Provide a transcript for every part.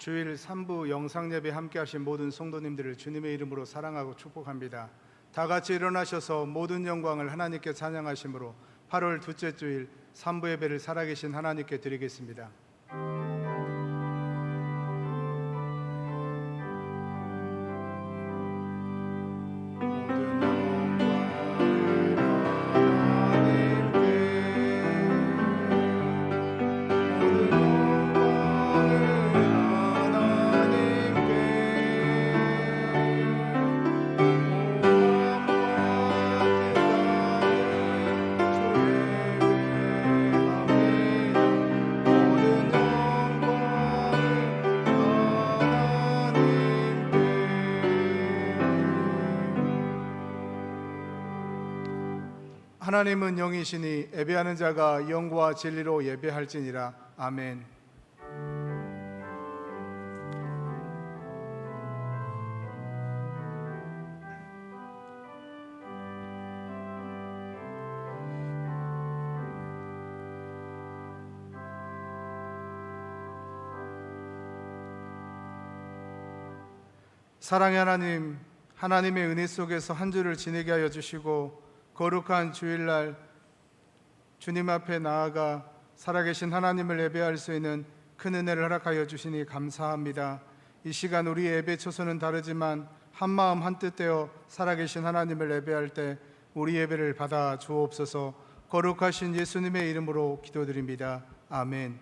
주일 3부 영상예배 함께하신 모든 성도님들을 주님의 이름으로 사랑하고 축복합니다. 다 같이 일어나셔서 모든 영광을 하나님께 찬양하심으로 8월 둘째 주일 3부 예배를 살아계신 하나님께 드리겠습니다. 하나님은 영이시니 예배하는 자가 영과 진리로 예배할지니라. 아멘. 사랑의 하나님, 하나님의 은혜 속에서 한 주를 지내게 하여 주시고 거룩한 주일날 주님 앞에 나아가 살아계신 하나님을 예배할 수 있는 큰 은혜를 허락하여 주시니 감사합니다. 이 시간 우리의 예배 초소는 다르지만 한마음 한뜻 되어 살아계신 하나님을 예배할 때 우리 예배를 받아 주옵소서. 거룩하신 예수님의 이름으로 기도드립니다. 아멘.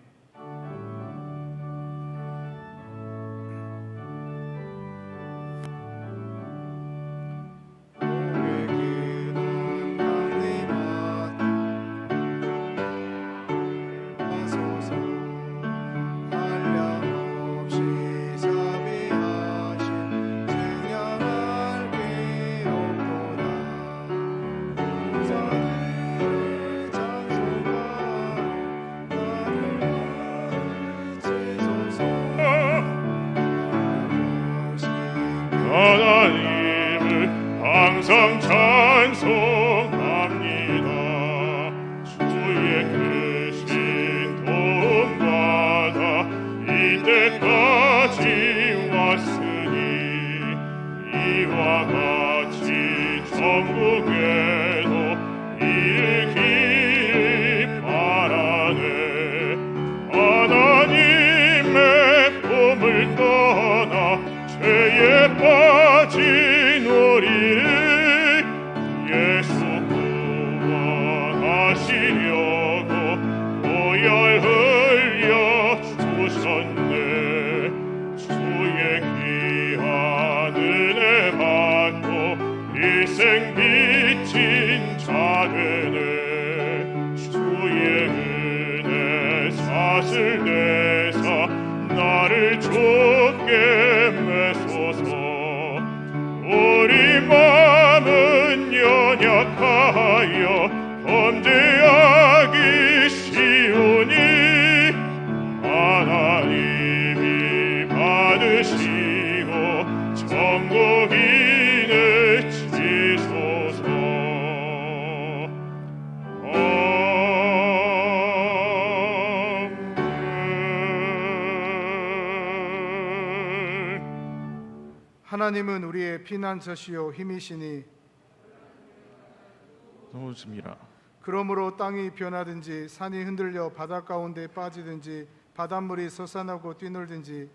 하나님을 항상 찬송합니다. 주의 크신 도움받아 이때까지 왔으니 이와 같이 전국에도 이르기를 바라네. 하나님의 품을 떠나 죄에 빠진 우리를 예수 구원하시려고 보혈 흘려 주셨네. 주의 귀한 은혜 받고 일생 빚진 자 되네. 주의 은혜 사슬 내사 나를 좁게 매소서. 우리 마음은 연약하여 범죄하기 쉬우니 하나님이 받으시고 천국인을 치소서. 하나님은 우리의 피난처시요 힘이시니 도우심이라. 그러므로 땅이 변하든지 산이 흔들려 바다 가운데 빠지든지 바닷물이 솟아나고 뛰놀든지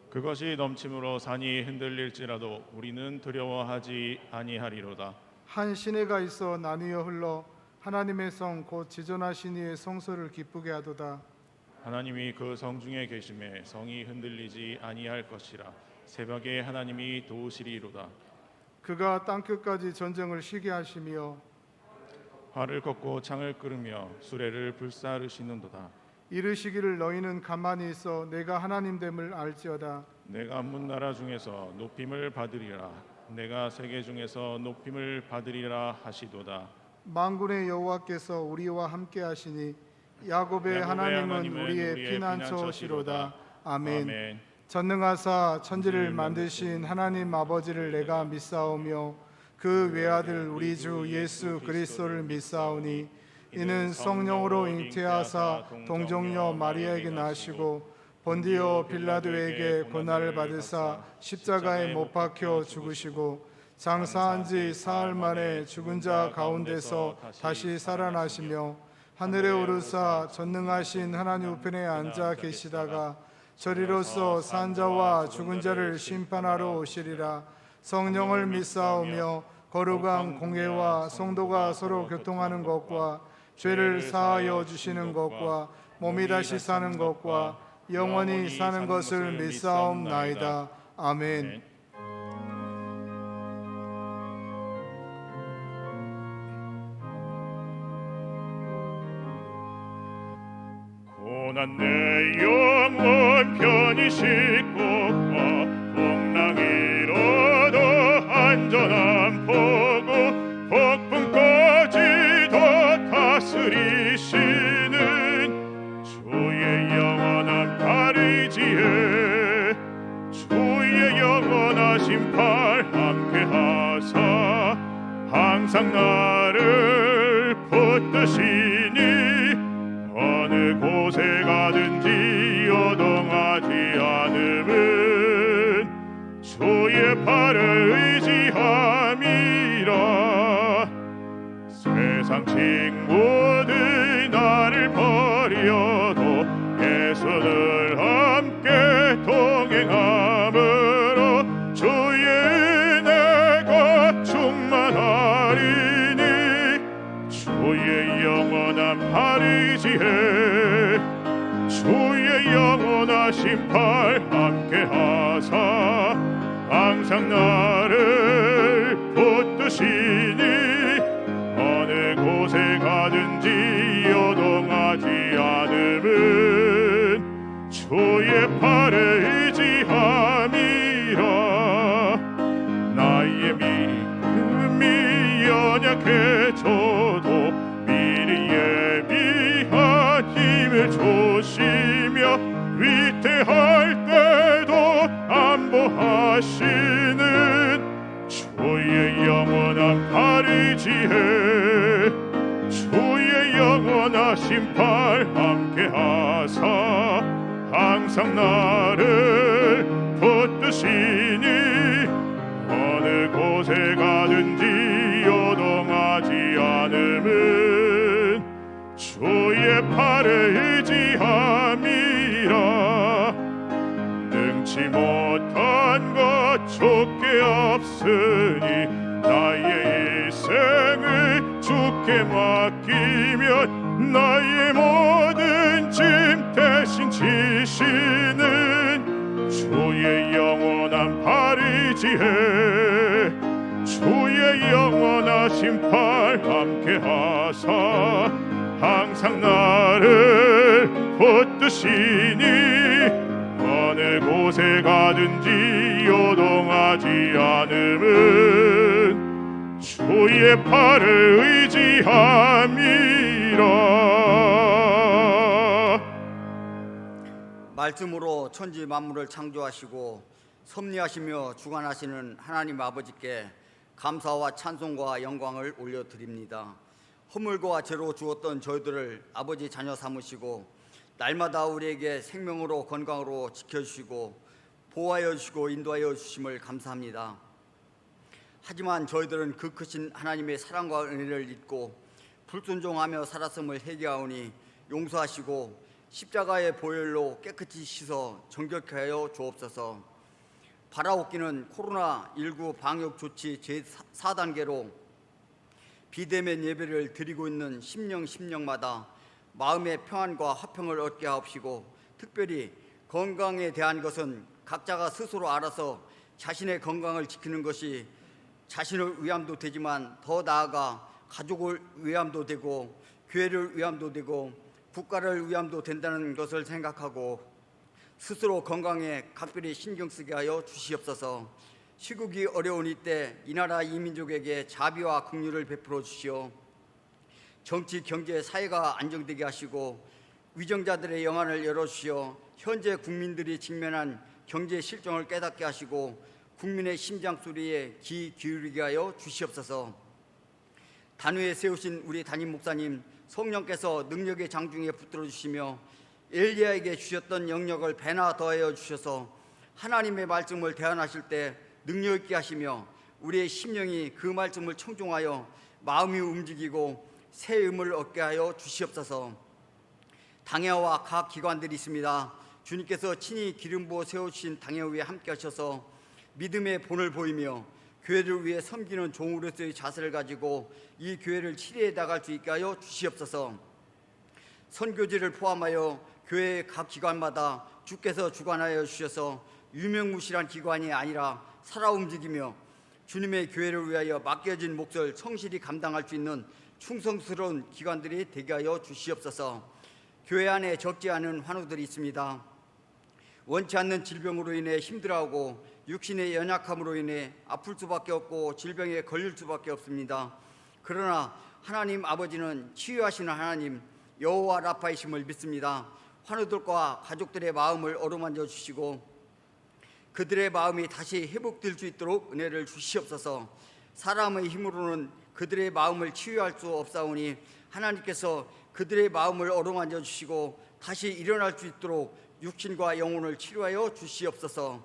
그것이 넘침으로 산이 흔들릴지라도 우리는 두려워하지 아니하리로다. 한 시내가 있어 나뉘어 흘러 하나님의 성 곧 지존하신 이의 성소를 기쁘게 하도다. 하나님이 그 성 중에 계심에 성이 흔들리지 아니할 것이라. 새벽에 하나님이 도우시리로다. 그가 땅끝까지 전쟁을 쉬게 하시며 활을 걷고 창을 끄르며 수레를 불사르시는도다. 이르시기를 너희는 가만히 있어 내가 하나님됨을 알지어다. 내가 문나라 중에서 높임을 받으리라. 내가 세계 중에서 높임을 받으리라 하시도다. 만군의 여호와께서 우리와 함께 하시니 야곱의 하나님은 우리의 피난처시로다. 아멘. 전능하사 천지를 만드신 하나님 아버지를 내가 믿사오며 그 외아들 우리 주 예수 그리스도를 믿사오니 이는 성령으로 잉태하사 동정녀 마리아에게 나시고 본디오 빌라도에게 고난을 받으사 십자가에 못 박혀 죽으시고 장사한 지 사흘 만에 죽은 자 가운데서 다시 살아나시며 하늘에 오르사 전능하신 하나님 우편에 앉아 계시다가 저리로서 산 자와 죽은 자를 심판하러 오시리라. 성령을 믿사오며 거룩한 공회와 성도가 서로 교통하는 것과 죄를 사하여 주시는 것과 몸이 다시 사는 것과 영원히 사는 것을 믿사옵나이다. 아멘. 고난 내 영혼 편히 싣고 풍랑이로도 안전한 포구 폭풍까지도 다스리시는 주의 영원한 파리지에 주의 영원하신 팔 함께하사 항상 나를 붙드시니 어느 곳에 가든지 요동하지 않음은 주의 팔을 의지함이라. 세상 친구들 나를 버려도 예수를 함께 동행함으로 주의 은혜가 충만하리니 주의 영원한 팔이지에 주의 영원하신 팔 함께하사 항상 나를 붙드시니 어느 곳에 가든지 요동하지 않음은 주의 팔에 의지함이라. 나의 믿음이 연약해져도 미리 예비한 힘을 주시며 위태할 때도 안보하시는 주의 영원한 팔이지에 주의 영원하신 팔 함께하사 항상 나를 붙드시니 어느 곳에 가든지 요동하지 않음은 주의 팔에 의지함이라. 능치 못한 것 좁게 없으니 나의 일생을 주께 맡기면 나의 모든 짐 대신 지시는 주의 영원한 팔이지에 주의 영원하신 팔 함께하사 항상 나를 붙드시니 어느 곳에 가든지 요동하지 않음은 주의 팔을 의지함이라. 말씀으로 천지 만물을 창조하시고 섭리하시며 주관하시는 하나님 아버지께 감사와 찬송과 영광을 올려드립니다. 허물과 죄로 주었던 저희들을 아버지 자녀 삼으시고 날마다 우리에게 생명으로 건강으로 지켜주시고 보호하여 주시고 인도하여 주심을 감사합니다. 하지만 저희들은 그 크신 하나님의 사랑과 은혜를 잊고 불순종하며 살았음을 회개하오니 용서하시고 십자가의 보혈로 깨끗이 씻어 정결케 하여 주옵소서. 바라옵기는 코로나19 방역 조치 제4단계로 비대면 예배를 드리고 있는 심령마다 마음의 평안과 화평을 얻게 하옵시고, 특별히 건강에 대한 것은 각자가 스스로 알아서 자신의 건강을 지키는 것이 자신을 위함도 되지만 더 나아가 가족을 위함도 되고 교회를 위함도 되고 국가를 위함도 된다는 것을 생각하고 스스로 건강에 각별히 신경 쓰게 하여 주시옵소서. 시국이 어려운 이때 이 나라 이 민족에게 자비와 긍휼을 베풀어 주시어 정치, 경제, 사회가 안정되게 하시고 위정자들의 영안을 열어주시어 현재 국민들이 직면한 경제 실정을 깨닫게 하시고 국민의 심장 소리에 귀 기울이게 하여 주시옵소서. 단위에 세우신 우리 담임 목사님 성령께서 능력의 장중에 붙들어 주시며 엘리야에게 주셨던 영역을 배나 더하여 주셔서 하나님의 말씀을 대언하실 때 능력 있게 하시며 우리의 심령이 그 말씀을 청종하여 마음이 움직이고 새 힘을 얻게 하여 주시옵소서. 당회와 각 기관들이 있습니다. 주님께서 친히 기름 부어 세우신 당회위에 함께 하셔서 믿음의 본을 보이며 교회를 위해 섬기는 종으로서의 자세를 가지고 이 교회를 치리해 나갈 수 있게 하여 주시옵소서. 선교지를 포함하여 교회의 각 기관마다 주께서 주관하여 주셔서 유명무실한 기관이 아니라 살아 움직이며 주님의 교회를 위하여 맡겨진 몫을 성실히 감당할 수 있는 충성스러운 기관들이 되게 하여 주시옵소서. 교회 안에 적지 않은 환우들이 있습니다. 원치 않는 질병으로 인해 힘들어하고 육신의 연약함으로 인해 아플 수밖에 없고 질병에 걸릴 수밖에 없습니다. 그러나 하나님 아버지는 치유하시는 하나님 여호와 라파이심을 믿습니다. 환우들과 가족들의 마음을 어루만져 주시고 그들의 마음이 다시 회복될 수 있도록 은혜를 주시옵소서. 사람의 힘으로는 그들의 마음을 치유할 수 없사오니 하나님께서 그들의 마음을 어루만져 주시고 다시 일어날 수 있도록 육신과 영혼을 치료하여 주시옵소서.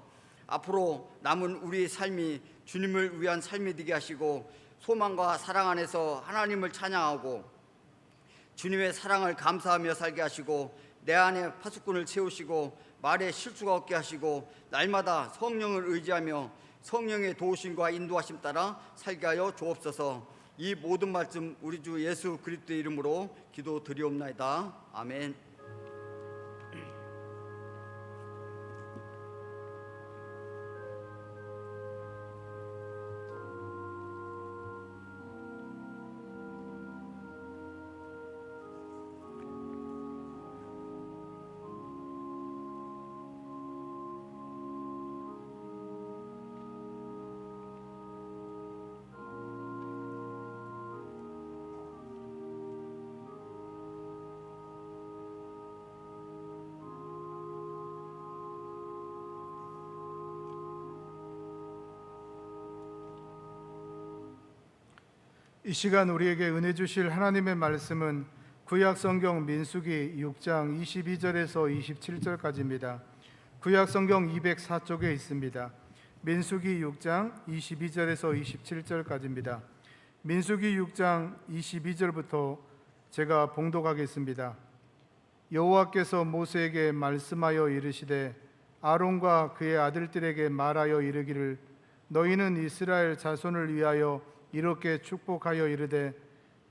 앞으로 남은 우리의 삶이 주님을 위한 삶이 되게 하시고 소망과 사랑 안에서 하나님을 찬양하고 주님의 사랑을 감사하며 살게 하시고 내 안에 파수꾼을 세우시고 말에 실수가 없게 하시고 날마다 성령을 의지하며 성령의 도우심과 인도하심 따라 살게 하여 주옵소서. 이 모든 말씀 우리 주 예수 그리스도의 이름으로 기도드리옵나이다. 아멘. 이 시간 우리에게 은혜 주실 하나님의 말씀은 구약 성경 민수기 6장 22절에서 27절까지입니다. 구약 성경 204쪽에 있습니다. 민수기 6장 22절에서 27절까지입니다. 민수기 6장 22절부터 제가 봉독하겠습니다. 여호와께서 모세에게 말씀하여 이르시되 아론과 그의 아들들에게 말하여 이르기를 너희는 이스라엘 자손을 위하여 이렇게 축복하여 이르되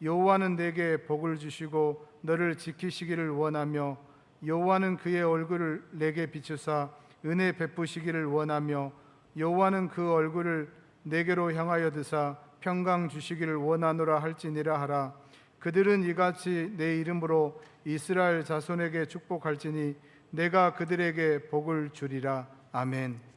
여호와는 내게 복을 주시고 너를 지키시기를 원하며 여호와는 그의 얼굴을 내게 비추사 은혜 베푸시기를 원하며 여호와는 그 얼굴을 내게로 향하여 드사 평강 주시기를 원하노라 할지니라 하라. 그들은 이같이 내 이름으로 이스라엘 자손에게 축복할지니 내가 그들에게 복을 주리라. 아멘.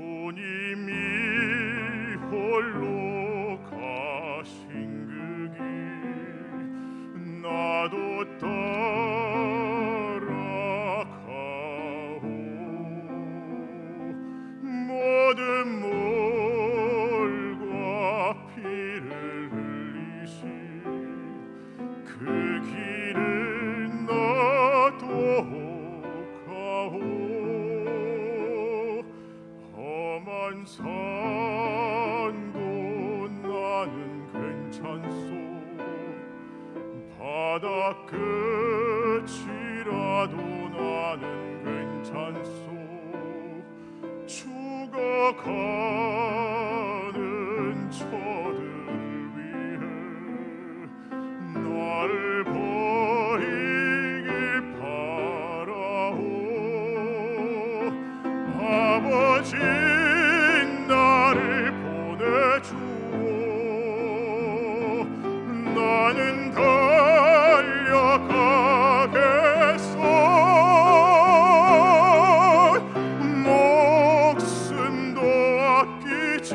주님이 홀로 가신 그 길 나도 따라가오. 모든 물과 피를 흘리신 그 길을 나도 가오. 산도 나는 괜찮소. 바다 끝이라도 나는 괜찮소. 죽어가는 저들을 위해 나를 버리길 바라오. 아버지 나를 보내주오. 나는 달려가겠소. 목숨도 아끼지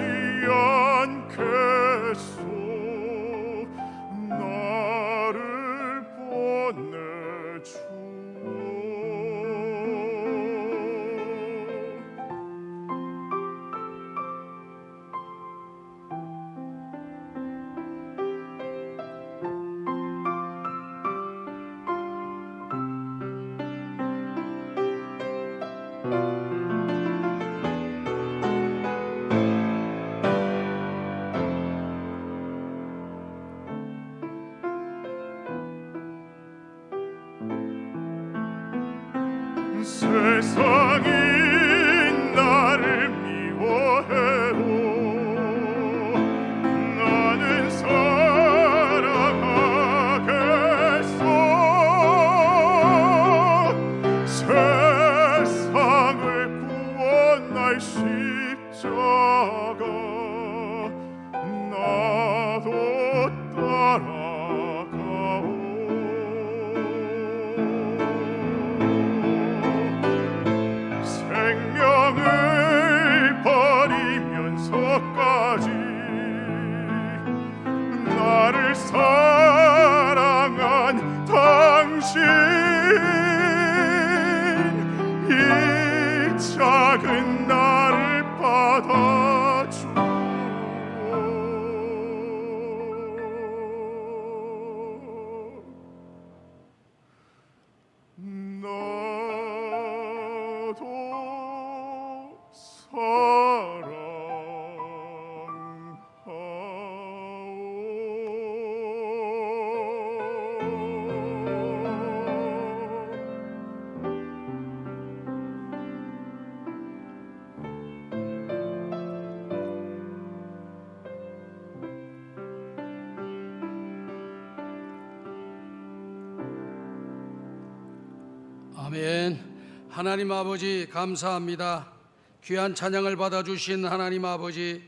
사랑한 당신 이 작은 나를 받아주오. 나도 사랑하오. 아멘. 하나님 아버지 감사합니다. 귀한 찬양을 받아주신 하나님 아버지,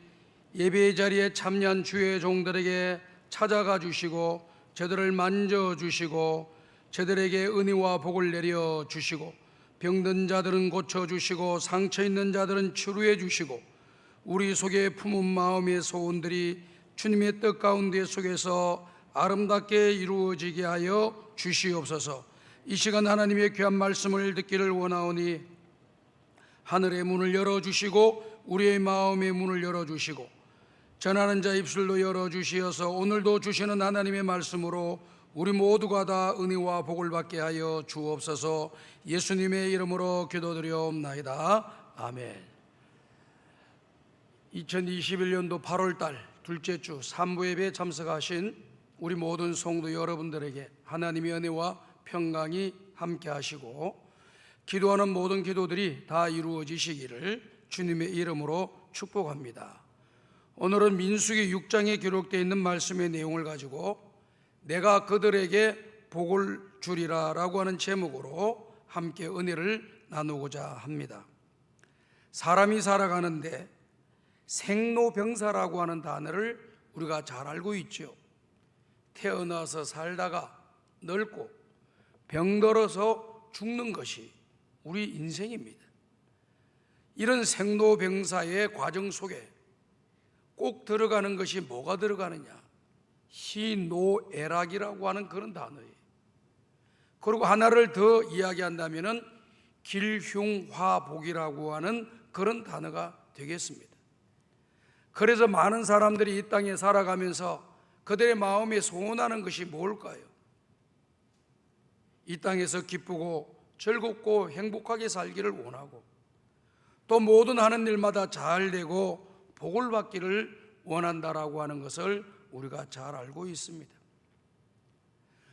예배의 자리에 참여한 주의 종들에게 찾아가 주시고 저들을 만져주시고 저들에게 은혜와 복을 내려주시고 병든 자들은 고쳐주시고 상처 있는 자들은 치료해 주시고 우리 속에 품은 마음의 소원들이 주님의 뜻 가운데 속에서 아름답게 이루어지게 하여 주시옵소서. 이 시간 하나님의 귀한 말씀을 듣기를 원하오니 하늘의 문을 열어주시고 우리의 마음의 문을 열어주시고 전하는 자 입술로 열어주시어서 오늘도 주시는 하나님의 말씀으로 우리 모두가 다 은혜와 복을 받게 하여 주옵소서. 예수님의 이름으로 기도드리옵나이다. 아멘. 2021년도 8월달 둘째 주 3부 예배에 참석하신 우리 모든 성도 여러분들에게 하나님의 은혜와 평강이 함께 하시고 기도하는 모든 기도들이 다 이루어지시기를 주님의 이름으로 축복합니다. 오늘은 민수기 6장에 기록되어 있는 말씀의 내용을 가지고 내가 그들에게 복을 주리라 라고 하는 제목으로 함께 은혜를 나누고자 합니다. 사람이 살아가는데 생로병사라고 하는 단어를 우리가 잘 알고 있죠. 태어나서 살다가 늙고 병들어서 죽는 것이 우리 인생입니다. 이런 생로병사의 과정 속에 꼭 들어가는 것이 뭐가 들어가느냐? 희노애락이라고 하는 그런 단어예요. 그리고 하나를 더 이야기한다면 길흉화복이라고 하는 그런 단어가 되겠습니다. 그래서 많은 사람들이 이 땅에 살아가면서 그들의 마음에 소원하는 것이 뭘까요? 이 땅에서 기쁘고 즐겁고 행복하게 살기를 원하고 또 모든 하는 일마다 잘 되고 복을 받기를 원한다라고 하는 것을 우리가 잘 알고 있습니다.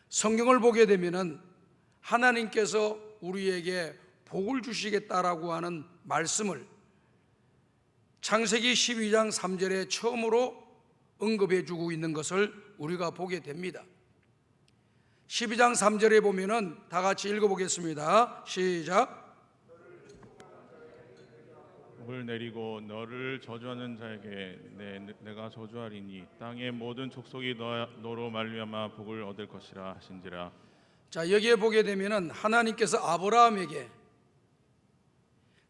성경을 보게 되면은 하나님께서 우리에게 복을 주시겠다라고 하는 말씀을 창세기 12장 3절에 처음으로 언급해 주고 있는 것을 우리가 보게 됩니다. 12장 3절에 보면은 다 같이 읽어보겠습니다. 시작. 복을 내리고 너를 저주하는 자에게 내가 저주하리니 땅의 모든 족속이 너로 말미암아 복을 얻을 것이라 하신지라. 자, 여기에 보게 되면은 하나님께서 아브라함에게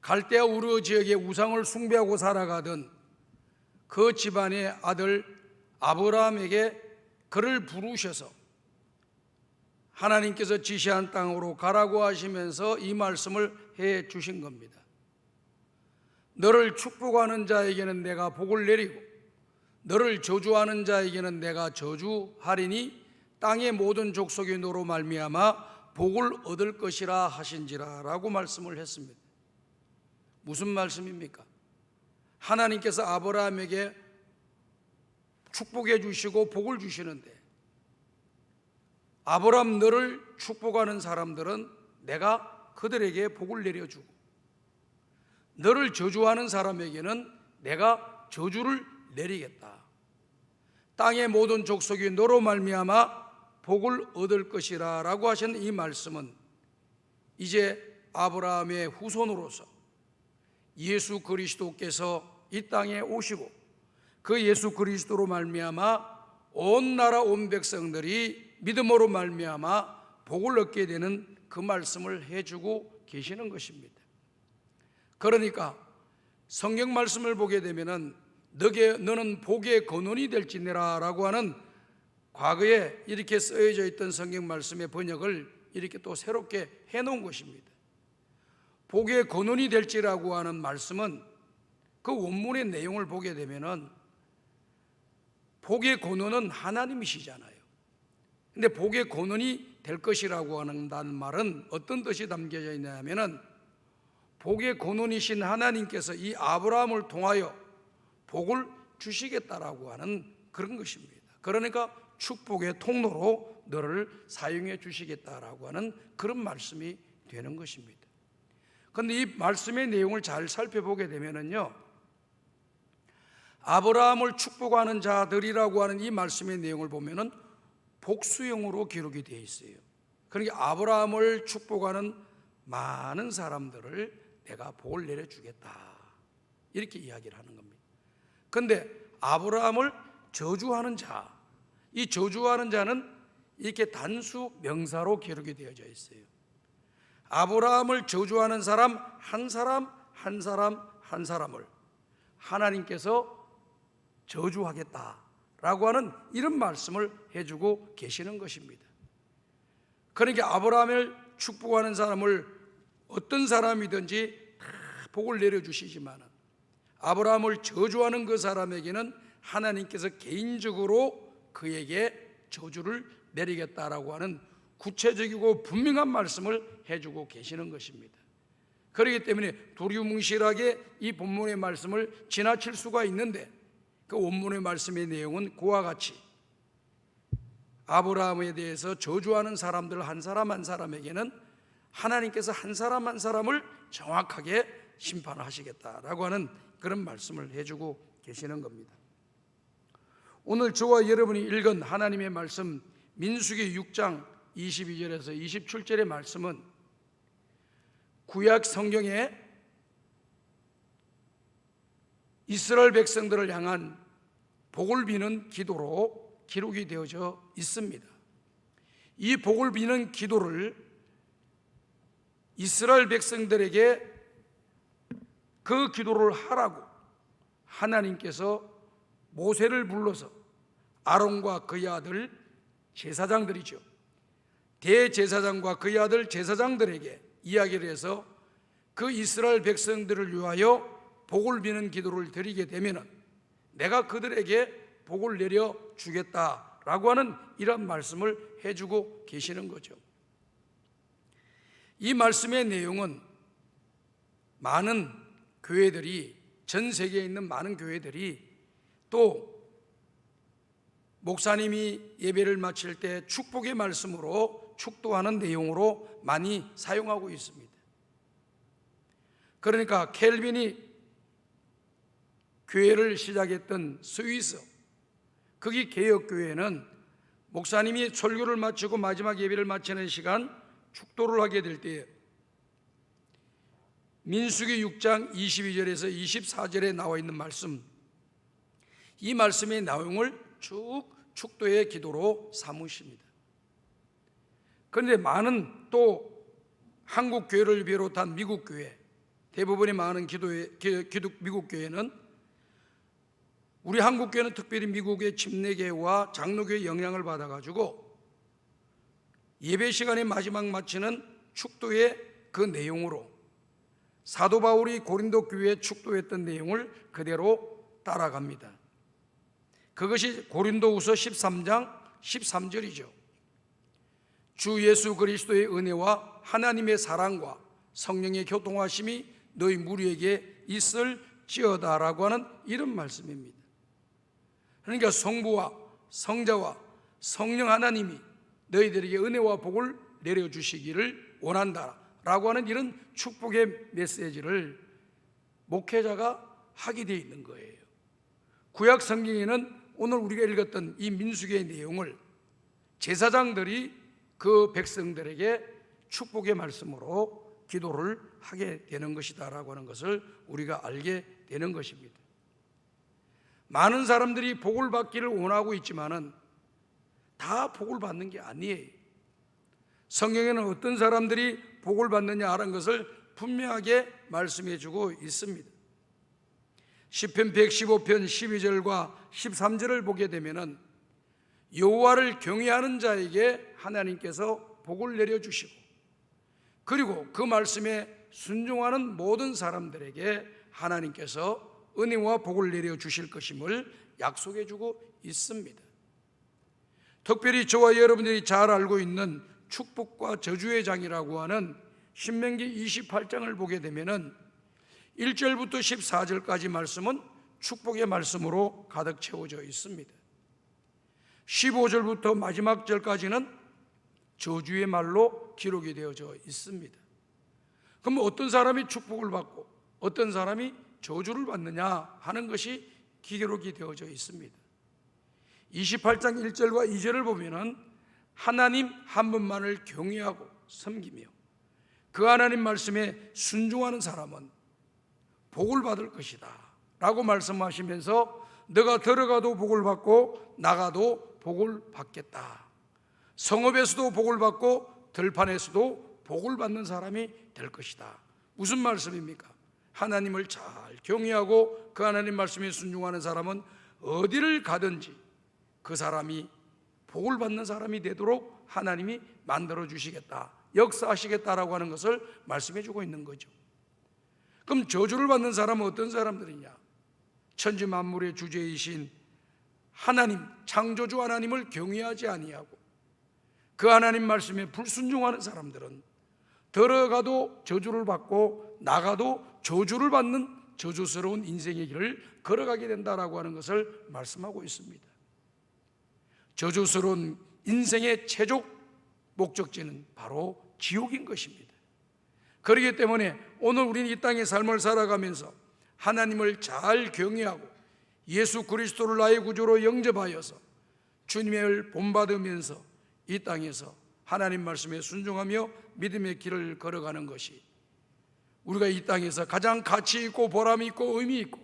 갈대아 우르 지역의 우상을 숭배하고 살아가던 그 집안의 아들 아브라함에게 그를 부르셔서 하나님께서 지시한 땅으로 가라고 하시면서 이 말씀을 해 주신 겁니다. 너를 축복하는 자에게는 내가 복을 내리고 너를 저주하는 자에게는 내가 저주하리니 땅의 모든 족속이 너로 말미암아 복을 얻을 것이라 하신지라 라고 말씀을 했습니다. 무슨 말씀입니까? 하나님께서 아브라함에게 축복해 주시고 복을 주시는데 아브라함 너를 축복하는 사람들은 내가 그들에게 복을 내려주고 너를 저주하는 사람에게는 내가 저주를 내리겠다. 땅의 모든 족속이 너로 말미암아 복을 얻을 것이라 라고 하신 이 말씀은 이제 아브라함의 후손으로서 예수 그리스도께서 이 땅에 오시고 그 예수 그리스도로 말미암아 온 나라 온 백성들이 믿음으로 말미암아 복을 얻게 되는 그 말씀을 해주고 계시는 것입니다. 그러니까 성경 말씀을 보게 되면은 너는 복의 근원이 될지니라 라고 하는 과거에 이렇게 쓰여져 있던 성경 말씀의 번역을 이렇게 또 새롭게 해놓은 것입니다. 복의 근원이 될지라고 하는 말씀은 그 원문의 내용을 보게 되면은 복의 근원은 하나님이시잖아요. 근데 복의 근원이 될 것이라고 한다는 말은 어떤 뜻이 담겨져 있냐면은 복의 근원이신 하나님께서 이 아브라함을 통하여 복을 주시겠다라고 하는 그런 것입니다. 그러니까 축복의 통로로 너를 사용해 주시겠다라고 하는 그런 말씀이 되는 것입니다. 그런데 이 말씀의 내용을 잘 살펴보게 되면은요, 아브라함을 축복하는 자들이라고 하는 이 말씀의 내용을 보면은 복수형으로 기록이 되어 있어요. 그러니까 아브라함을 축복하는 많은 사람들을 내가 복을 내려주겠다, 이렇게 이야기를 하는 겁니다. 그런데 아브라함을 저주하는 자, 이 저주하는 자는 이렇게 단수 명사로 기록이 되어져 있어요. 아브라함을 저주하는 사람 한 사람 한 사람 한 사람을 하나님께서 저주하겠다라고 하는 이런 말씀을 해주고 계시는 것입니다. 그러니까 아브라함을 축복하는 사람을 어떤 사람이든지 다 복을 내려주시지만 아브라함을 저주하는 그 사람에게는 하나님께서 개인적으로 그에게 저주를 내리겠다라고 하는 구체적이고 분명한 말씀을 해주고 계시는 것입니다. 그렇기 때문에 두리뭉실하게 이 본문의 말씀을 지나칠 수가 있는데 그 원문의 말씀의 내용은 그와 같이 아브라함에 대해서 저주하는 사람들 한 사람 한 사람에게는 하나님께서 한 사람 한 사람을 정확하게 심판을 하시겠다라고 하는 그런 말씀을 해주고 계시는 겁니다. 오늘 저와 여러분이 읽은 하나님의 말씀 민수기 6장 22절에서 27절의 말씀은 구약 성경에 이스라엘 백성들을 향한 복을 비는 기도로 기록이 되어져 있습니다. 이 복을 비는 기도를 이스라엘 백성들에게 그 기도를 하라고 하나님께서 모세를 불러서 아론과 그의 아들 제사장들이죠, 대제사장과 그의 아들 제사장들에게 이야기를 해서 그 이스라엘 백성들을 위하여 복을 비는 기도를 드리게 되면 내가 그들에게 복을 내려 주겠다라고 하는 이런 말씀을 해주고 계시는 거죠. 이 말씀의 내용은 많은 교회들이, 전 세계에 있는 많은 교회들이 또 목사님이 예배를 마칠 때 축복의 말씀으로 축도하는 내용으로 많이 사용하고 있습니다. 그러니까 켈빈이 교회를 시작했던 스위스, 거기 개혁교회는 목사님이 설교를 마치고 마지막 예배를 마치는 시간 축도를 하게 될 때 민수기 6장 22절에서 24절에 나와 있는 말씀, 이 말씀의 내용을 쭉 축도의 기도로 삼으십니다. 그런데 많은 또 한국 교회를 비롯한 미국 교회, 대부분의 많은 미국 교회는, 우리 한국 교회는 특별히 미국의 침례교회와 장로교회의 영향을 받아가지고 예배 시간에 마지막 마치는 축도의 그 내용으로 사도 바울이 고린도 교회에 축도했던 내용을 그대로 따라갑니다. 그것이 고린도후서 13장 13절이죠. 주 예수 그리스도의 은혜와 하나님의 사랑과 성령의 교통하심이 너희 무리에게 있을지어다라고 하는 이런 말씀입니다. 그러니까 성부와 성자와 성령 하나님이 너희들에게 은혜와 복을 내려주시기를 원한다라고 하는 이런 축복의 메시지를 목회자가 하게 되어 있는 거예요. 구약 성경에는 오늘 우리가 읽었던 이 민수기의 내용을 제사장들이 그 백성들에게 축복의 말씀으로 기도를 하게 되는 것이다라고 하는 것을 우리가 알게 되는 것입니다. 많은 사람들이 복을 받기를 원하고 있지만은 다 복을 받는 게 아니에요. 성경에는 어떤 사람들이 복을 받느냐 하는 것을 분명하게 말씀해 주고 있습니다. 시편 115편 12절과 13절을 보게 되면은 여호와를 경외하는 자에게 하나님께서 복을 내려주시고, 그리고 그 말씀에 순종하는 모든 사람들에게 하나님께서 은혜와 복을 내려주실 것임을 약속해주고 있습니다. 특별히 저와 여러분들이 잘 알고 있는 축복과 저주의 장이라고 하는 신명기 28장을 보게 되면은 1절부터 14절까지 말씀은 축복의 말씀으로 가득 채워져 있습니다. 15절부터 마지막 절까지는 저주의 말로 기록이 되어져 있습니다. 그럼 어떤 사람이 축복을 받고 어떤 사람이 저주를 받느냐 하는 것이 기록이 되어져 있습니다. 28장 1절과 2절을 보면은 하나님 한 분만을 경외하고 섬기며 그 하나님 말씀에 순종하는 사람은 복을 받을 것이다 라고 말씀하시면서 너가 들어가도 복을 받고 나가도 복을 받겠다. 성읍에서도 복을 받고 들판에서도 복을 받는 사람이 될 것이다. 무슨 말씀입니까? 하나님을 잘 경외하고 그 하나님 말씀에 순종하는 사람은 어디를 가든지 그 사람이 복을 받는 사람이 되도록 하나님이 만들어 주시겠다, 역사하시겠다라고 하는 것을 말씀해 주고 있는 거죠. 그럼 저주를 받는 사람은 어떤 사람들이냐? 천지 만물의 주제이신 하나님, 창조주 하나님을 경외하지 아니하고 그 하나님 말씀에 불순종하는 사람들은 들어가도 저주를 받고 나가도 저주를 받는 저주스러운 인생의 길을 걸어가게 된다라고 하는 것을 말씀하고 있습니다. 저주스러운 인생의 최종 목적지는 바로 지옥인 것입니다. 그렇기 때문에 오늘 우리는 이 땅의 삶을 살아가면서 하나님을 잘 경외하고 예수 그리스도를 나의 구주로 영접하여서 주님의 을 본받으면서 이 땅에서 하나님 말씀에 순종하며 믿음의 길을 걸어가는 것이 우리가 이 땅에서 가장 가치 있고 보람 있고 의미 있고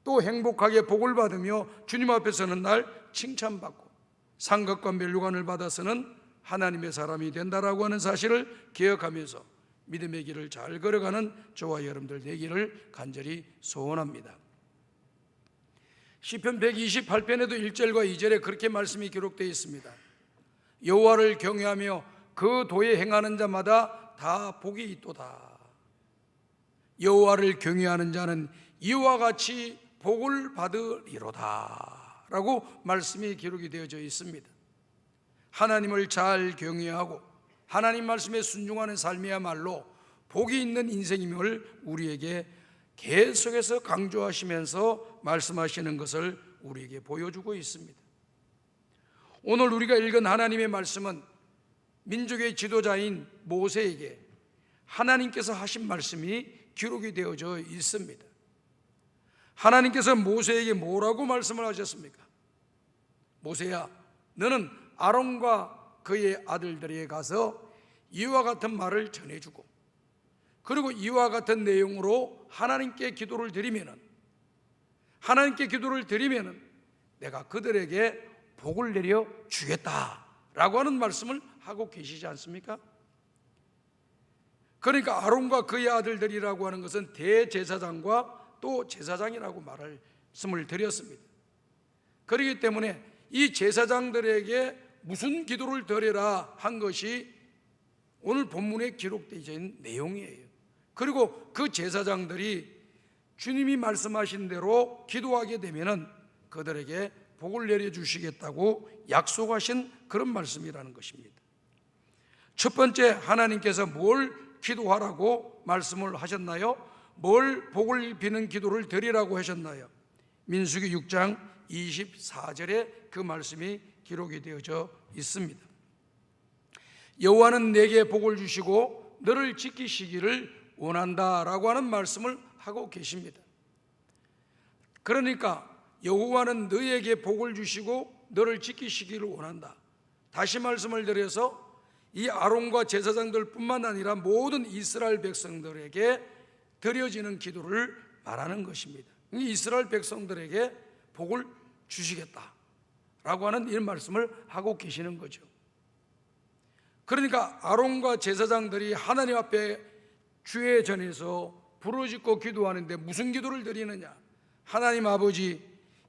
또 행복하게 복을 받으며 주님 앞에 서는 날 칭찬받고 상급과 멸류관을 받아서는 하나님의 사람이 된다라고 하는 사실을 기억하면서 믿음의 길을 잘 걸어가는 저와 여러분들 되기를 간절히 소원합니다. 시편 128편에도 1절과 2절에 그렇게 말씀이 기록되어 있습니다. 여호와를 경외하며 그 도에 행하는 자마다 다 복이 있도다. 여호와를 경외하는 자는 이와 같이 복을 받으리로다 라고 말씀이 기록이 되어져 있습니다. 하나님을 잘 경외하고 하나님 말씀에 순종하는 삶이야말로 복이 있는 인생임을 우리에게 계속해서 강조하시면서 말씀하시는 것을 우리에게 보여주고 있습니다. 오늘 우리가 읽은 하나님의 말씀은 민족의 지도자인 모세에게 하나님께서 하신 말씀이 기록이 되어져 있습니다. 하나님께서 모세에게 뭐라고 말씀을 하셨습니까? 모세야, 너는 아론과 그의 아들들에게 가서 이와 같은 말을 전해주고 그리고 이와 같은 내용으로 하나님께 기도를 드리면은 내가 그들에게 복을 내려 주겠다라고 하는 말씀을 하고 계시지 않습니까? 그러니까 아론과 그의 아들들이라고 하는 것은 대제사장과 또 제사장이라고 말씀을 드렸습니다. 그렇기 때문에 이 제사장들에게 무슨 기도를 드려라 한 것이 오늘 본문에 기록되어 있는 내용이에요. 그리고 그 제사장들이 주님이 말씀하신 대로 기도하게 되면은 그들에게 복을 내려주시겠다고 약속하신 그런 말씀이라는 것입니다. 첫 번째, 하나님께서 뭘 기도하라고 말씀을 하셨나요? 뭘 복을 비는 기도를 드리라고 하셨나요? 민수기 6장 24절에 그 말씀이 기록이 되어져 있습니다. 여호와는 내게 복을 주시고 너를 지키시기를 원한다라고 하는 말씀을 하고 계십니다. 그러니까 여호와는 너에게 복을 주시고 너를 지키시기를 원한다. 다시 말씀을 드려서 이 아론과 제사장들 뿐만 아니라 모든 이스라엘 백성들에게 드려지는 기도를 말하는 것입니다. 이스라엘 백성들에게 복을 주시겠다라고 하는 이 말씀을 하고 계시는 거죠. 그러니까 아론과 제사장들이 하나님 앞에 주의 전에서 부르짖고 기도하는데 무슨 기도를 드리느냐? 하나님 아버지,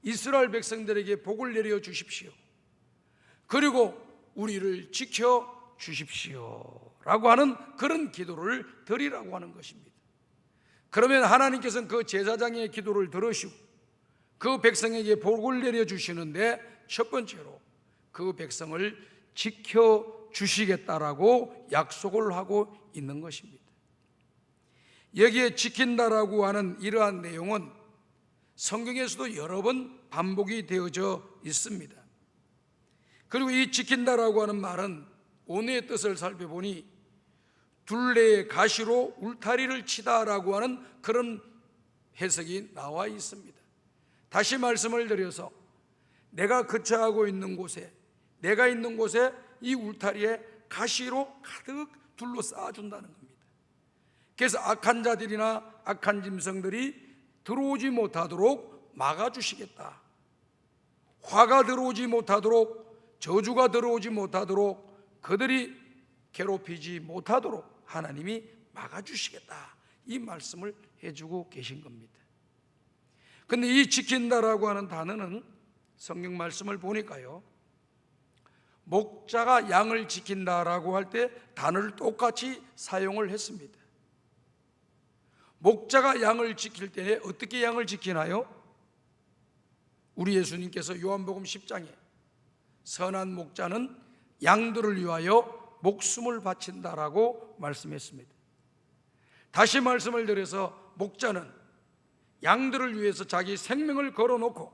이스라엘 백성들에게 복을 내려 주십시오. 그리고 우리를 지켜 주십시오라고 하는 그런 기도를 드리라고 하는 것입니다. 그러면 하나님께서는 그 제사장의 기도를 들으시고 그 백성에게 복을 내려주시는데 첫 번째로 그 백성을 지켜주시겠다라고 약속을 하고 있는 것입니다. 여기에 지킨다라고 하는 이러한 내용은 성경에서도 여러 번 반복이 되어져 있습니다. 그리고 이 지킨다라고 하는 말은 원어의 뜻을 살펴보니 둘레의 가시로 울타리를 치다라고 하는 그런 해석이 나와 있습니다. 다시 말씀을 드려서 내가 거처하고 있는 곳에, 내가 있는 곳에 이 울타리에 가시로 가득 둘러싸준다는 겁니다. 그래서 악한 자들이나 악한 짐승들이 들어오지 못하도록 막아주시겠다. 화가 들어오지 못하도록, 저주가 들어오지 못하도록, 그들이 괴롭히지 못하도록 하나님이 막아주시겠다, 이 말씀을 해주고 계신 겁니다. 근데 이 지킨다라고 하는 단어는 성경 말씀을 보니까요, 목자가 양을 지킨다라고 할 때 단어를 똑같이 사용을 했습니다. 목자가 양을 지킬 때 어떻게 양을 지키나요? 우리 예수님께서 요한복음 10장에 선한 목자는 양들을 위하여 목숨을 바친다라고 말씀했습니다. 다시 말씀을 드려서 목자는 양들을 위해서 자기 생명을 걸어놓고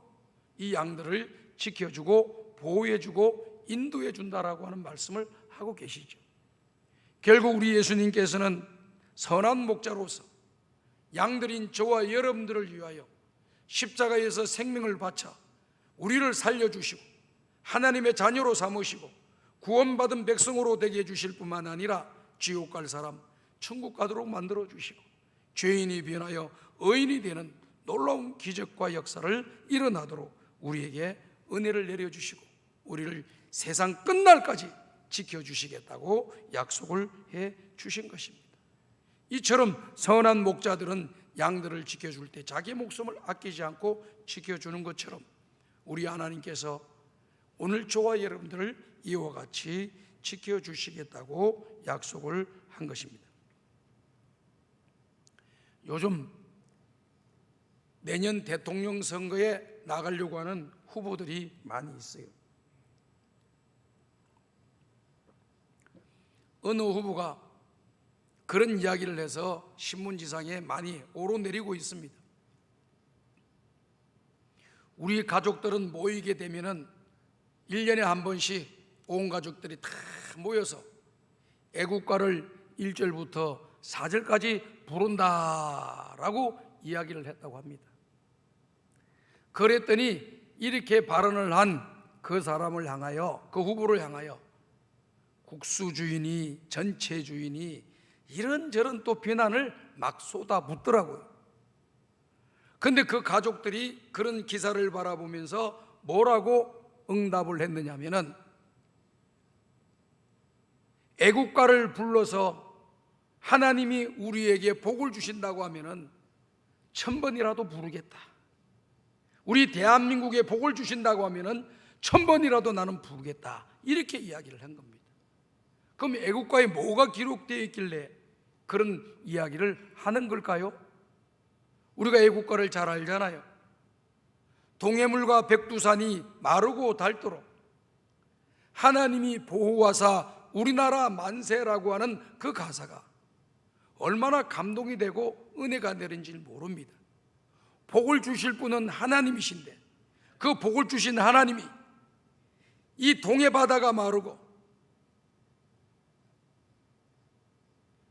이 양들을 지켜주고 보호해주고 인도해준다라고 하는 말씀을 하고 계시죠. 결국 우리 예수님께서는 선한 목자로서 양들인 저와 여러분들을 위하여 십자가에서 생명을 바쳐 우리를 살려주시고 하나님의 자녀로 삼으시고 구원받은 백성으로 되게 해주실 뿐만 아니라 지옥 갈 사람 천국 가도록 만들어 주시고 죄인이 변하여 의인이 되는 놀라운 기적과 역사를 일어나도록 우리에게 은혜를 내려주시고 우리를 세상 끝날까지 지켜주시겠다고 약속을 해 주신 것입니다. 이처럼 선한 목자들은 양들을 지켜줄 때 자기 목숨을 아끼지 않고 지켜주는 것처럼 우리 하나님께서 오늘 저와 여러분들을 이와 같이 지켜주시겠다고 약속을 한 것입니다. 요즘 내년 대통령 선거에 나가려고 하는 후보들이 많이 있어요. 어느 후보가 그런 이야기를 해서 신문지상에 많이 오르내리고 있습니다. 우리 가족들은 모이게 되면은 1년에 한 번씩 온 가족들이 다 모여서 애국가를 1절부터 4절까지 부른다라고 이야기를 했다고 합니다. 그랬더니 이렇게 발언을 한 그 사람을 향하여, 그 후보를 향하여 국수주의니 전체주의니 이런저런 또 비난을 막 쏟아붓더라고요. 근데 그 가족들이 그런 기사를 바라보면서 뭐라고 응답을 했느냐 하면은 애국가를 불러서 하나님이 우리에게 복을 주신다고 하면은 1000번이라도 부르겠다. 우리 대한민국에 복을 주신다고 하면은 1000번이라도 나는 부르겠다. 이렇게 이야기를 한 겁니다. 그럼 애국가에 뭐가 기록되어 있길래 그런 이야기를 하는 걸까요? 우리가 애국가를 잘 알잖아요. 동해물과 백두산이 마르고 닳도록 하나님이 보호하사 우리나라 만세라고 하는 그 가사가 얼마나 감동이 되고 은혜가 내린지 모릅니다. 복을 주실 분은 하나님이신데 그 복을 주신 하나님이 이 동해 바다가 마르고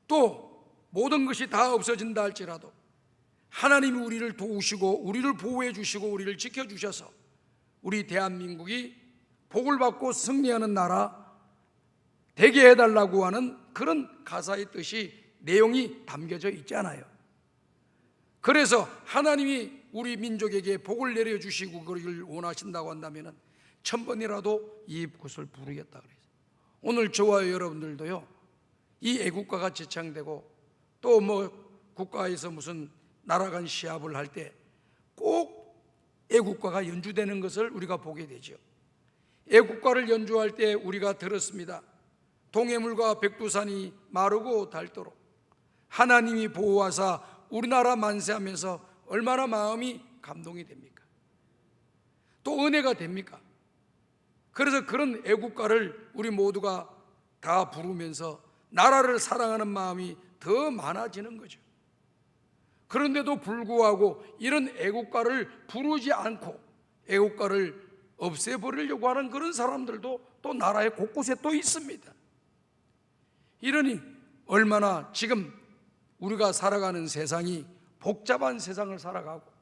또 모든 것이 다 없어진다 할지라도 하나님이 우리를 도우시고 우리를 보호해 주시고 우리를 지켜주셔서 우리 대한민국이 복을 받고 승리하는 나라 되게 해달라고 하는 그런 가사의 뜻이 내용이 담겨져 있잖아요. 그래서 하나님이 우리 민족에게 복을 내려주시고 그러기를 원하신다고 한다면 1000번이라도 이 곳을 부르겠다 그래서 오늘 저와 여러분들도요, 이 애국가가 제창되고 또 뭐 국가에서 무슨 나라간 시합을 할 때 꼭 애국가가 연주되는 것을 우리가 보게 되죠. 애국가를 연주할 때 우리가 들었습니다. 동해물과 백두산이 마르고 닳도록 하나님이 보호하사 우리나라 만세하면서 얼마나 마음이 감동이 됩니까? 또 은혜가 됩니까? 그래서 그런 애국가를 우리 모두가 다 부르면서 나라를 사랑하는 마음이 더 많아지는 거죠. 그런데도 불구하고 이런 애국가를 부르지 않고 애국가를 없애버리려고 하는 그런 사람들도 또 나라의 곳곳에 또 있습니다. 이러니 얼마나 지금 우리가 살아가는 세상이 복잡한 세상을 살아가고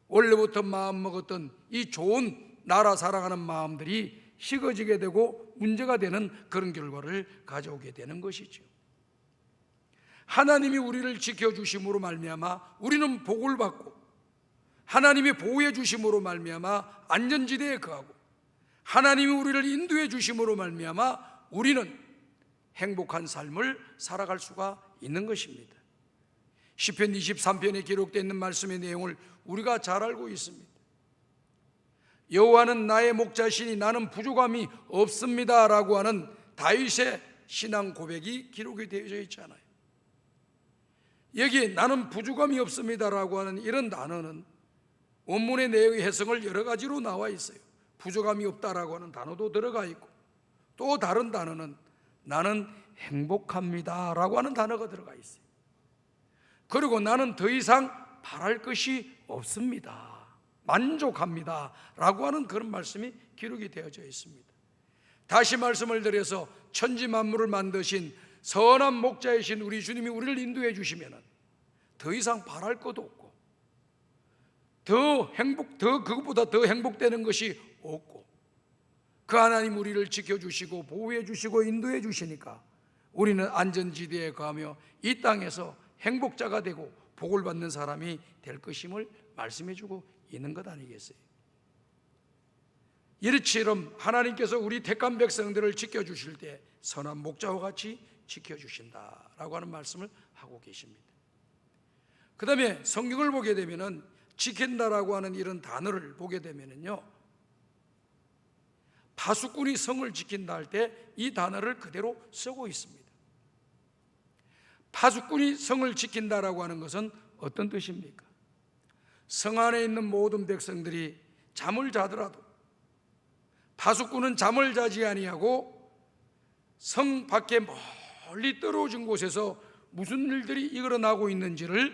원래부터 마음먹었던 이 좋은 나라 사랑하는 마음들이 식어지게 되고 문제가 되는 그런 결과를 가져오게 되는 것이죠. 하나님이 우리를 지켜주심으로 말미암아 우리는 복을 받고 하나님이 보호해 주심으로 말미암아 안전지대에 거하고 하나님이 우리를 인도해 주심으로 말미암아 우리는 행복한 삶을 살아갈 수가 있는 것입니다. 시편 23편에 기록되어 있는 말씀의 내용을 우리가 잘 알고 있습니다. 여호와는 나의 목자시니 나는 부족함이 없습니다 라고 하는 다윗의 신앙 고백이 기록이 되어져 있잖아요. 여기 나는 부족함이 없습니다 라고 하는 이런 단어는 원문의 내용의 해석을 여러 가지로 나와 있어요. 부족함이 없다라고 하는 단어도 들어가 있고 또 다른 단어는 나는 행복합니다 라고 하는 단어가 들어가 있어요. 그리고 나는 더 이상 바랄 것이 없습니다, 만족합니다 라고 하는 그런 말씀이 기록이 되어져 있습니다. 다시 말씀을 드려서 천지 만물을 만드신 선한 목자이신 우리 주님이 우리를 인도해 주시면 더 이상 바랄 것도 없고 더 그것보다 더 행복되는 것이 없고 그 하나님 우리를 지켜주시고 보호해 주시고 인도해 주시니까 우리는 안전지대에 가며 이 땅에서 행복자가 되고 복을 받는 사람이 될 것임을 말씀해 주고 있는 것 아니겠어요? 이처럼 하나님께서 우리 택한 백성들을 지켜주실 때 선한 목자와 같이 지켜주신다라고 하는 말씀을 하고 계십니다. 그 다음에 성경을 보게 되면은 지킨다라고 하는 이런 단어를 보게 되면은요, 파수꾼이 성을 지킨다 할 때 이 단어를 그대로 쓰고 있습니다. 파수꾼이 성을 지킨다라고 하는 것은 어떤 뜻입니까? 성 안에 있는 모든 백성들이 잠을 자더라도 파수꾼은 잠을 자지 아니하고 성 밖에 멀리 떨어진 곳에서 무슨 일들이 일어나고 있는지를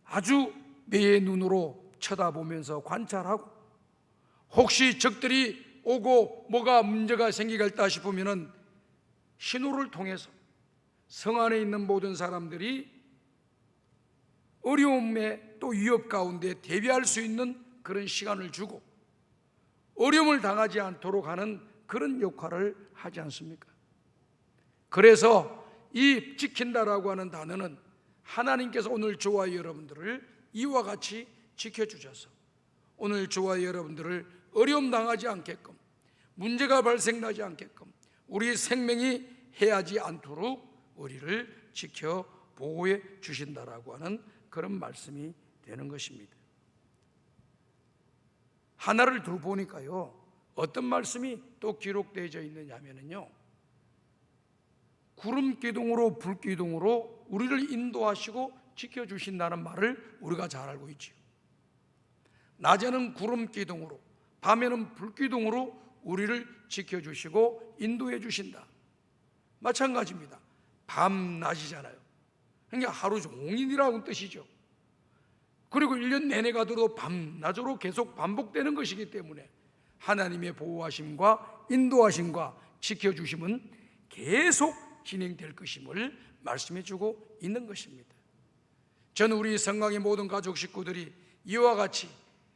아주 매의 눈으로 쳐다보면서 관찰하고 혹시 적들이 오고 뭐가 문제가 생기겠다 싶으면 신호를 통해서 성 안에 있는 모든 사람들이 어려움에 또 위협 가운데 대비할 수 있는 그런 시간을 주고 어려움을 당하지 않도록 하는 그런 역할을 하지 않습니까? 그래서 이 지킨다라고 하는 단어는 하나님께서 오늘 저와 여러분들을 이와 같이 지켜주셔서 오늘 저와 여러분들을 어려움 당하지 않게끔 문제가 발생나지 않게끔 우리 생명이 해하지 않도록 우리를 지켜 보호해 주신다라고 하는 그런 말씀이 되는 것입니다. 하나를 둘 보니까요, 어떤 말씀이 또 기록되어져 있느냐면요, 구름 기둥으로 불 기둥으로 우리를 인도하시고 지켜주신다는 말을 우리가 잘 알고 있지요. 낮에는 구름 기둥으로 밤에는 불 기둥으로 우리를 지켜주시고 인도해 주신다. 마찬가지입니다. 밤낮이잖아요. 그러니까 하루 종일이라는 뜻이죠. 그리고 1년 내내 가도 밤낮으로 계속 반복되는 것이기 때문에 하나님의 보호하심과 인도하심과 지켜주심은 계속 진행될 것임을 말씀해 주고 있는 것입니다. 저는 우리 성강의 모든 가족 식구들이 이와 같이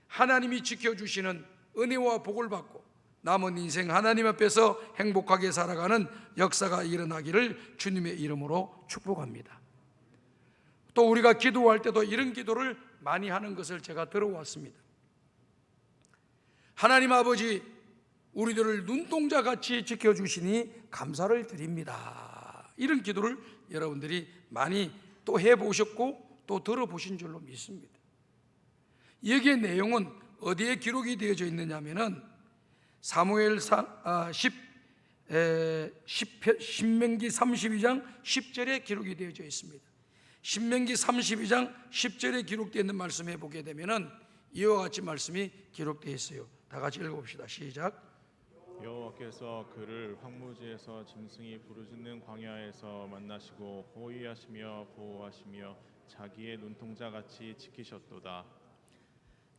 하나님이 지켜주시는 은혜와 복을 받고 남은 인생 하나님 앞에서 행복하게 살아가는 역사가 일어나기를 주님의 이름으로 축복합니다. 또 우리가 기도할 때도 이런 기도를 많이 하는 것을 제가 들어왔습니다. 하나님 아버지, 우리들을 눈동자같이 지켜주시니 감사를 드립니다. 이런 기도를 여러분들이 많이 또 해보셨고 또 들어보신 줄로 믿습니다. 여기에 내용은 어디에 기록이 되어져 있느냐면은 신명기 32장 10절에 기록이 되어져 있습니다. 신명기 32장 10절에 기록되어 있는 말씀에 보게 되면은 이와 같이 말씀이 기록되어 있어요. 다 같이 읽어봅시다. 시작. 여호와께서 그를 황무지에서 짐승이 부르짖는 광야에서 만나시고 호위하시며 보호하시며 자기의 눈동자같이 지키셨도다.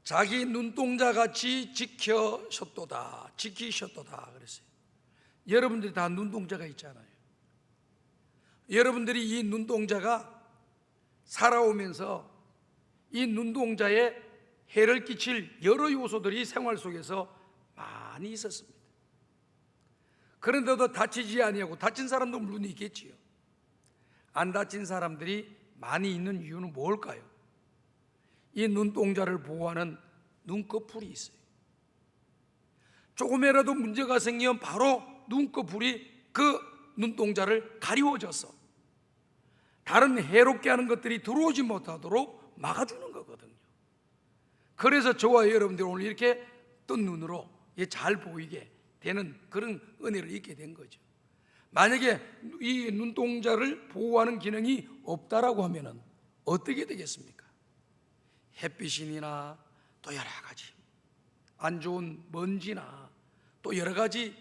자기 눈동자같이 지키셨도다. 그랬어요. 여러분들이 다 눈동자가 있잖아요. 여러분들이 이 눈동자가 살아오면서 이 눈동자에 해를 끼칠 여러 요소들이 생활 속에서 많이 있었습니다. 그런데도 다치지 아니하고, 다친 사람도 물론 있겠지요. 안 다친 사람들이 많이 있는 이유는 뭘까요? 이 눈동자를 보호하는 눈꺼풀이 있어요. 조금이라도 문제가 생기면 바로 눈꺼풀이 그 눈동자를 가리워줘서 다른 해롭게 하는 것들이 들어오지 못하도록 막아주는 거거든요. 그래서 저와 여러분들 오늘 이렇게 뜬 눈으로 잘 보이게 되는 그런 은혜를 입게 된 거죠. 만약에 이 눈동자를 보호하는 기능이 없다라고 하면은 어떻게 되겠습니까? 햇빛이나 또 여러 가지 안 좋은 먼지나 또 여러 가지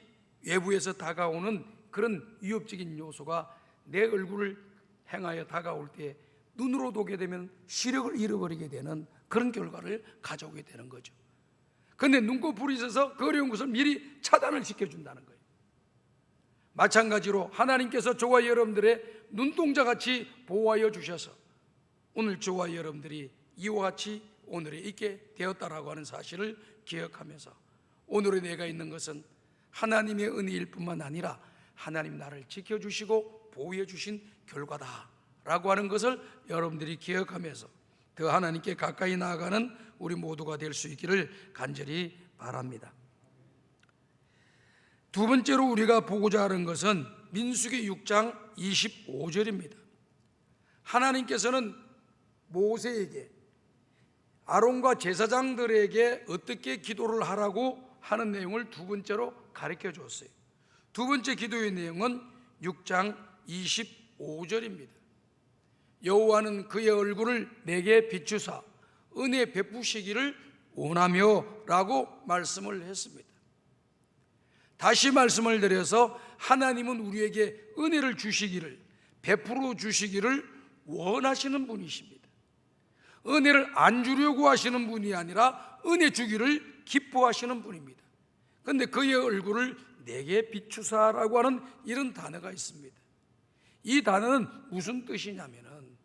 외부에서 다가오는 그런 위협적인 요소가 내 얼굴을 향하여 다가올 때 눈으로 보게 되면 시력을 잃어버리게 되는 그런 결과를 가져오게 되는 거죠. 그런데 눈꺼풀이 있어서 그 어려운 것을 미리 차단을 시켜준다는 거예요. 마찬가지로 하나님께서 저와 여러분들의 눈동자같이 보호하여 주셔서 오늘 저와 여러분들이 이와 같이 오늘에 있게 되었다라고 하는 사실을 기억하면서 오늘의 내가 있는 것은 하나님의 은혜일 뿐만 아니라 하나님 나를 지켜주시고 보호해 주신 결과다라고 하는 것을 여러분들이 기억하면서 더 하나님께 가까이 나아가는 우리 모두가 될 수 있기를 간절히 바랍니다. 두 번째로 우리가 보고자 하는 것은 민수기 6장 25절입니다. 하나님께서는 모세에게 아론과 제사장들에게 어떻게 기도를 하라고 하는 내용을 두 번째로 가르쳐 줬어요. 두 번째 기도의 내용은 6장 25절입니다. 여호와는 그의 얼굴을 내게 비추사 은혜 베푸시기를 원하며 라고 말씀을 했습니다. 다시 말씀을 드려서 하나님은 우리에게 은혜를 주시기를, 베풀어 주시기를 원하시는 분이십니다. 은혜를 안 주려고 하시는 분이 아니라 은혜 주기를 기뻐하시는 분입니다. 그런데 그의 얼굴을 내게 비추사라고 하는 이런 단어가 있습니다. 이 단어는 무슨 뜻이냐면은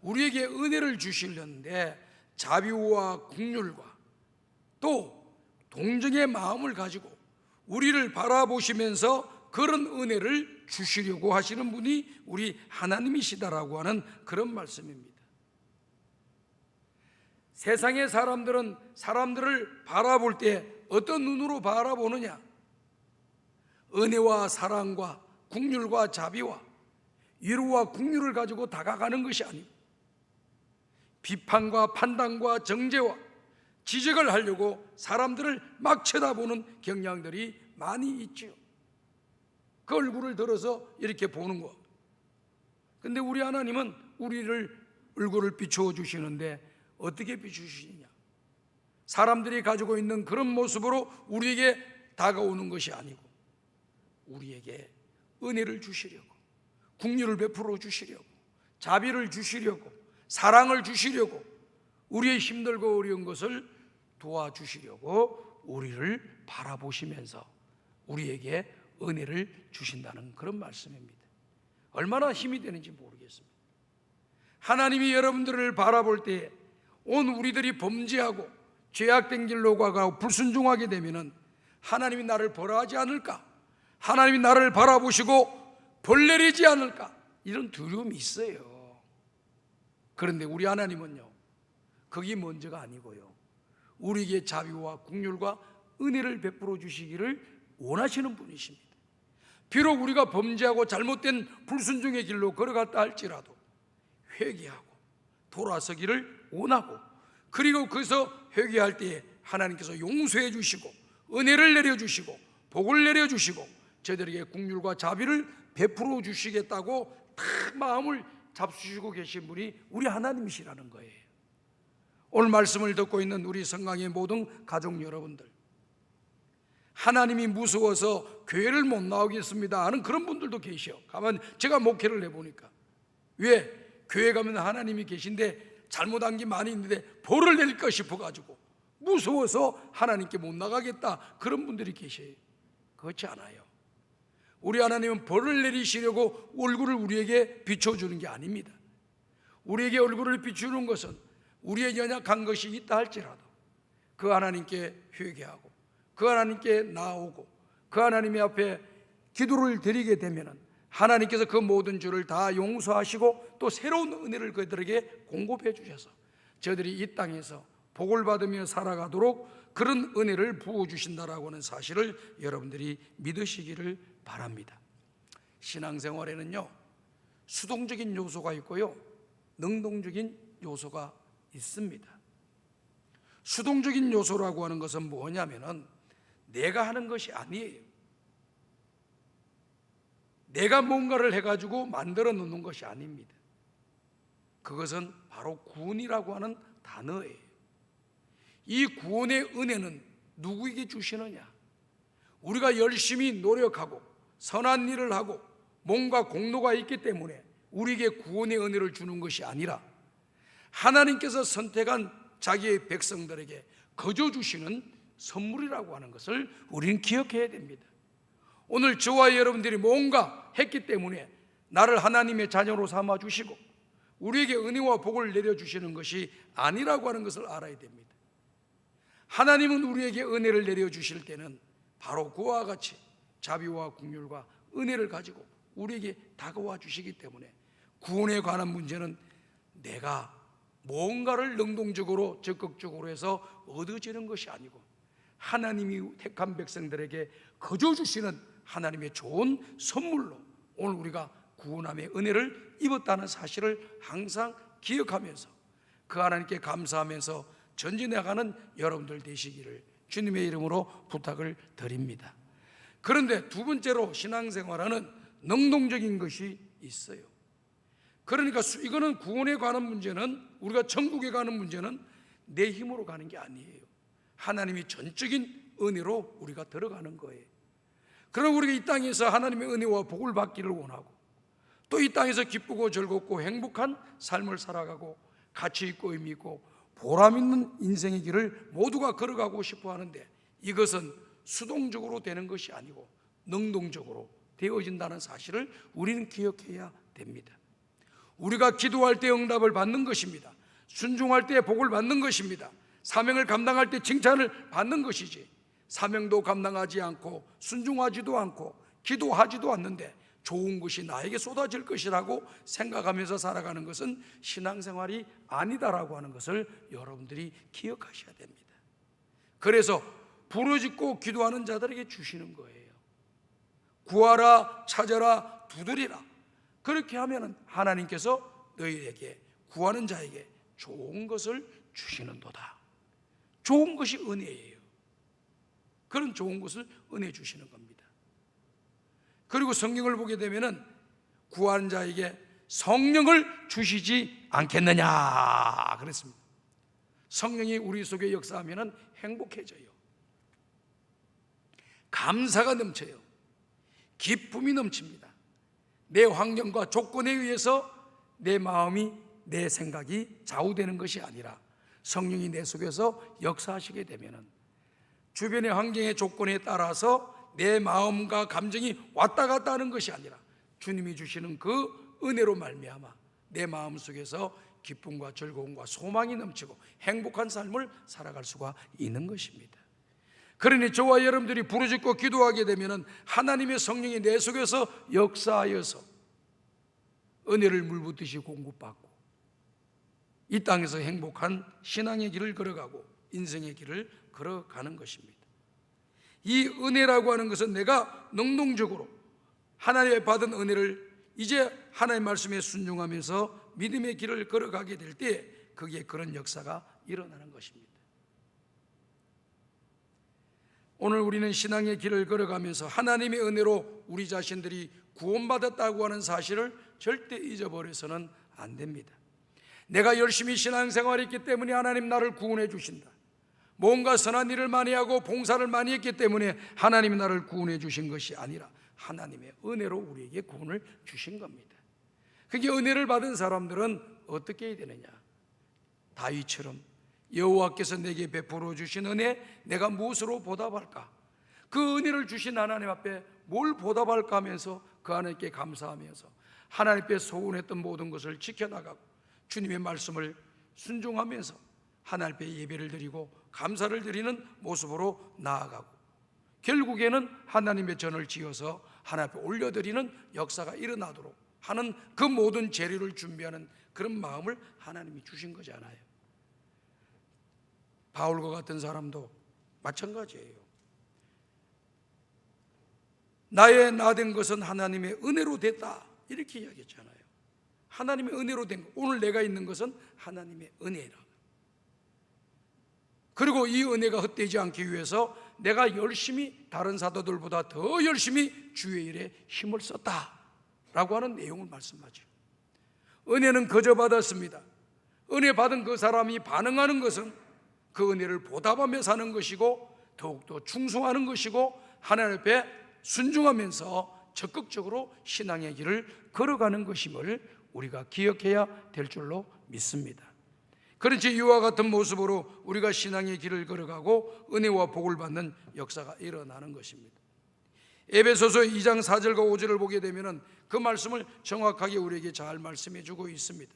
우리에게 은혜를 주시려는데 자비와 긍휼과 또 동정의 마음을 가지고 우리를 바라보시면서 그런 은혜를 주시려고 하시는 분이 우리 하나님이시다라고 하는 그런 말씀입니다. 세상의 사람들은 사람들을 바라볼 때 어떤 눈으로 바라보느냐? 은혜와 사랑과 긍휼과 자비와 위로와 긍휼을 가지고 다가가는 것이 아니고 비판과 판단과 정죄와 지적을 하려고 사람들을 막 쳐다보는 경향들이 많이 있지요. 그 얼굴을 들어서 이렇게 보는 거. 근데 우리 하나님은 우리를 얼굴을 비추어 주시는데 어떻게 비추시느냐? 사람들이 가지고 있는 그런 모습으로 우리에게 다가오는 것이 아니고 우리에게 은혜를 주시려고, 긍휼을 베풀어 주시려고, 자비를 주시려고, 사랑을 주시려고, 우리의 힘들고 어려운 것을 도와주시려고 우리를 바라보시면서 우리에게 은혜를 주신다는 그런 말씀입니다. 얼마나 힘이 되는지 모르겠습니다. 하나님이 여러분들을 바라볼 때 온 우리들이 범죄하고 죄악된 길로 가고 불순종하게 되면은 하나님이 나를 벌하지 않을까? 하나님이 나를 바라보시고 벌 내리지 않을까? 이런 두려움이 있어요. 그런데 우리 하나님은요, 그게 먼저가 아니고요, 우리에게 자비와 긍휼과 은혜를 베풀어 주시기를 원하시는 분이십니다. 비록 우리가 범죄하고 잘못된 불순종의 길로 걸어갔다 할지라도 회개하고 돌아서기를 원하고, 그리고 거기서 회개할 때에 하나님께서 용서해 주시고 은혜를 내려주시고 복을 내려주시고 저희들에게 긍휼과 자비를 베풀어 주시겠다고 다 마음을 잡수시고 계신 분이 우리 하나님이시라는 거예요. 오늘 말씀을 듣고 있는 우리 성강의 모든 가족 여러분들, 하나님이 무서워서 교회를 못 나오겠습니다 하는 그런 분들도 계셔. 가만 제가 목회를 해보니까, 왜? 교회 가면 하나님이 계신데 잘못한 게 많이 있는데 벌을 낼까 싶어가지고 무서워서 하나님께 못 나가겠다, 그런 분들이 계셔요. 그렇지 않아요. 우리 하나님은 벌을 내리시려고 얼굴을 우리에게 비춰주는 게 아닙니다. 우리에게 얼굴을 비추는 것은 우리의 연약한 것이 있다 할지라도 그 하나님께 회개하고 그 하나님께 나아오고 그 하나님의 앞에 기도를 드리게 되면 하나님께서 그 모든 죄를 다 용서하시고 또 새로운 은혜를 그들에게 공급해 주셔서 저들이 이 땅에서 복을 받으며 살아가도록 그런 은혜를 부어주신다라고 하는 사실을 여러분들이 믿으시기를 바랍니다. 신앙생활에는요, 수동적인 요소가 있고요, 능동적인 요소가 있습니다. 수동적인 요소라고 하는 것은 뭐냐면은 내가 하는 것이 아니에요. 내가 뭔가를 해가지고 만들어 놓는 것이 아닙니다. 그것은 바로 구원이라고 하는 단어예요. 이 구원의 은혜는 누구에게 주시느냐? 우리가 열심히 노력하고 선한 일을 하고 뭔가 공로가 있기 때문에 우리에게 구원의 은혜를 주는 것이 아니라 하나님께서 선택한 자기의 백성들에게 거저 주시는 선물이라고 하는 것을 우리는 기억해야 됩니다. 오늘 저와 여러분들이 뭔가 했기 때문에 나를 하나님의 자녀로 삼아 주시고 우리에게 은혜와 복을 내려주시는 것이 아니라고 하는 것을 알아야 됩니다. 하나님은 우리에게 은혜를 내려주실 때는 바로 그와 같이 자비와 긍휼과 은혜를 가지고 우리에게 다가와 주시기 때문에 구원에 관한 문제는 내가 뭔가를 능동적으로 적극적으로 해서 얻어지는 것이 아니고 하나님이 택한 백성들에게 거저 주시는 하나님의 좋은 선물로 오늘 우리가 구원함의 은혜를 입었다는 사실을 항상 기억하면서 그 하나님께 감사하면서 전진해가는 여러분들 되시기를 주님의 이름으로 부탁을 드립니다. 그런데 두 번째로 신앙생활하는 능동적인 것이 있어요. 그러니까 이거는 구원에 관한 문제는, 우리가 천국에 가는 문제는 내 힘으로 가는 게 아니에요. 하나님이 전적인 은혜로 우리가 들어가는 거예요. 그럼 우리가 이 땅에서 하나님의 은혜와 복을 받기를 원하고 또 이 땅에서 기쁘고 즐겁고 행복한 삶을 살아가고 가치 있고 의미 있고 보람 있는 인생의 길을 모두가 걸어가고 싶어 하는데 이것은 수동적으로 되는 것이 아니고 능동적으로 되어진다는 사실을 우리는 기억해야 됩니다. 우리가 기도할 때 응답을 받는 것입니다. 순종할 때 복을 받는 것입니다. 사명을 감당할 때 칭찬을 받는 것이지, 사명도 감당하지 않고 순종하지도 않고 기도하지도 않는데 좋은 것이 나에게 쏟아질 것이라고 생각하면서 살아가는 것은 신앙생활이 아니다라고 하는 것을 여러분들이 기억하셔야 됩니다. 그래서 부르짖고 기도하는 자들에게 주시는 거예요. 구하라, 찾아라, 두드리라. 그렇게 하면 하나님께서 너희에게, 구하는 자에게 좋은 것을 주시는도다. 좋은 것이 은혜예요. 그런 좋은 것을 은혜 주시는 겁니다. 그리고 성경을 보게 되면은 구하는 자에게 성령을 주시지 않겠느냐 그랬습니다. 성령이 우리 속에 역사하면은 행복해져요. 감사가 넘쳐요. 기쁨이 넘칩니다. 내 환경과 조건에 의해서 내 마음이, 내 생각이 좌우되는 것이 아니라 성령이 내 속에서 역사하시게 되면은 주변의 환경의 조건에 따라서 내 마음과 감정이 왔다 갔다 하는 것이 아니라 주님이 주시는 그 은혜로 말미암아 내 마음 속에서 기쁨과 즐거움과 소망이 넘치고 행복한 삶을 살아갈 수가 있는 것입니다. 그러니 저와 여러분들이 부르짖고 기도하게 되면 하나님의 성령이 내 속에서 역사하여서 은혜를 물붓듯이 공급받고 이 땅에서 행복한 신앙의 길을 걸어가고 인생의 길을 걸어가는 것입니다. 이 은혜라고 하는 것은 내가 능동적으로 하나님의 받은 은혜를 이제 하나님의 말씀에 순종하면서 믿음의 길을 걸어가게 될 때 거기에 그런 역사가 일어나는 것입니다. 오늘 우리는 신앙의 길을 걸어가면서 하나님의 은혜로 우리 자신들이 구원받았다고 하는 사실을 절대 잊어버려서는 안 됩니다. 내가 열심히 신앙생활을 했기 때문에 하나님 나를 구원해 주신다. 뭔가 선한 일을 많이 하고 봉사를 많이 했기 때문에 하나님이 나를 구원해 주신 것이 아니라 하나님의 은혜로 우리에게 구원을 주신 겁니다. 그게 은혜를 받은 사람들은 어떻게 해야 되느냐? 다윗처럼 여호와께서 내게 베풀어 주신 은혜 내가 무엇으로 보답할까? 그 은혜를 주신 하나님 앞에 뭘 보답할까 하면서 그 하나님께 감사하면서 하나님께 소원했던 모든 것을 지켜나가고 주님의 말씀을 순종하면서 하나님 앞에 예배를 드리고 감사를 드리는 모습으로 나아가고 결국에는 하나님의 전을 지어서 하나님 앞에 올려드리는 역사가 일어나도록 하는 그 모든 재료를 준비하는 그런 마음을 하나님이 주신 거잖아요. 바울과 같은 사람도 마찬가지예요. 나의 나된 것은 하나님의 은혜로 됐다 이렇게 이야기했잖아요. 하나님의 은혜로 된 것, 오늘 내가 있는 것은 하나님의 은혜라. 그리고 이 은혜가 헛되지 않기 위해서 내가 열심히 다른 사도들보다 더 열심히 주의 일에 힘을 썼다라고 하는 내용을 말씀하죠. 은혜는 거저 받았습니다. 은혜 받은 그 사람이 반응하는 것은 그 은혜를 보답하며 사는 것이고 더욱더 충성하는 것이고 하나님 앞에 순종하면서 적극적으로 신앙의 길을 걸어가는 것임을 우리가 기억해야 될 줄로 믿습니다. 그렇지 이와 같은 모습으로 우리가 신앙의 길을 걸어가고 은혜와 복을 받는 역사가 일어나는 것입니다. 에베소서 2장 4절과 5절을 보게 되면 그 말씀을 정확하게 우리에게 잘 말씀해 주고 있습니다.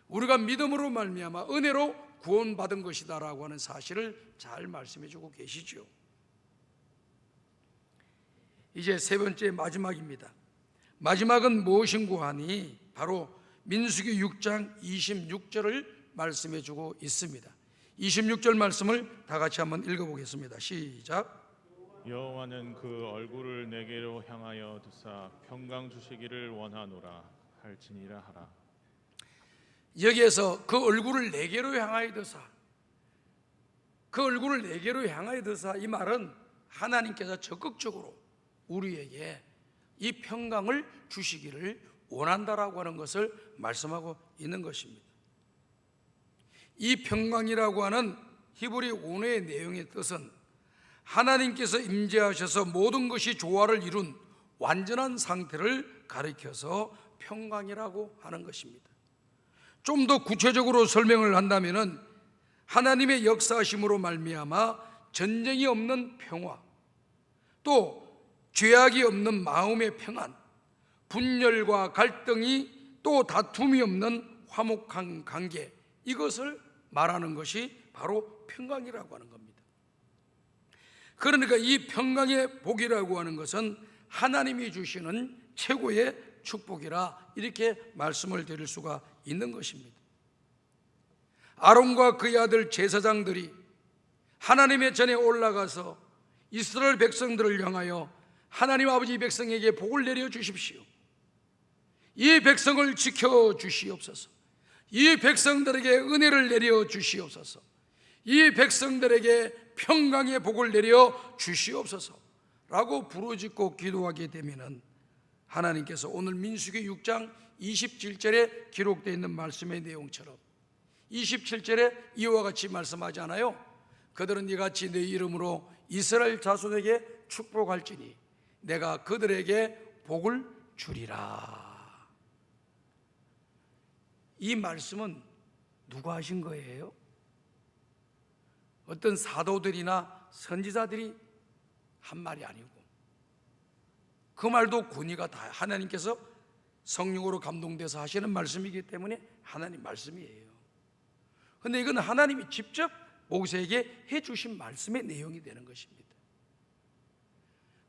우리가 믿음으로 말미암아 은혜로 구원받은 것이다라고 하는 사실을 잘 말씀해 주고 계시죠. 이제 세 번째 마지막입니다. 마지막은 무엇인고 하니 바로 민수기 6장 26절을 말씀해 주고 있습니다. 26절 말씀을 다 같이 한번 읽어보겠습니다. 시작. 여호와는 그 얼굴을 내게로 향하여 두사 평강 주시기를 원하노라 할지니라 하라. 여기에서 그 얼굴을 내게로 향하여 두사, 그 얼굴을 내게로 향하여 두사, 이 말은 하나님께서 적극적으로 우리에게 이 평강을 주시기를 원한다라고 하는 것을 말씀하고 있는 것입니다. 이 평강이라고 하는 히브리 원어의 내용의 뜻은 하나님께서 임재하셔서 모든 것이 조화를 이룬 완전한 상태를 가리켜서 평강이라고 하는 것입니다. 좀 더 구체적으로 설명을 한다면 하나님의 역사하심으로 말미암아 전쟁이 없는 평화, 또 죄악이 없는 마음의 평안, 분열과 갈등이 또 다툼이 없는 화목한 관계, 이것을 말하는 것이 바로 평강이라고 하는 겁니다. 그러니까 이 평강의 복이라고 하는 것은 하나님이 주시는 최고의 축복이라 이렇게 말씀을 드릴 수가 있는 것입니다. 아론과 그의 아들 제사장들이 하나님의 전에 올라가서 이스라엘 백성들을 향하여 하나님 아버지 백성에게 복을 내려 주십시오. 이 백성을 지켜 주시옵소서. 이 백성들에게 은혜를 내려 주시옵소서. 이 백성들에게 평강의 복을 내려 주시옵소서 라고 부르짖고 기도하게 되면 하나님께서 오늘 민수기 6장 27절에 기록되어 있는 말씀의 내용처럼 27절에 이와 같이 말씀하지 않아요? 그들은 이같이 내 이름으로 이스라엘 자손에게 축복할지니 내가 그들에게 복을 주리라. 이 말씀은 누가 하신 거예요? 어떤 사도들이나 선지자들이 한 말이 아니고 그 말도 권위가 다 하나님께서 성령으로 감동돼서 하시는 말씀이기 때문에 하나님 말씀이에요. 그런데 이건 하나님이 직접 모세에게 해주신 말씀의 내용이 되는 것입니다.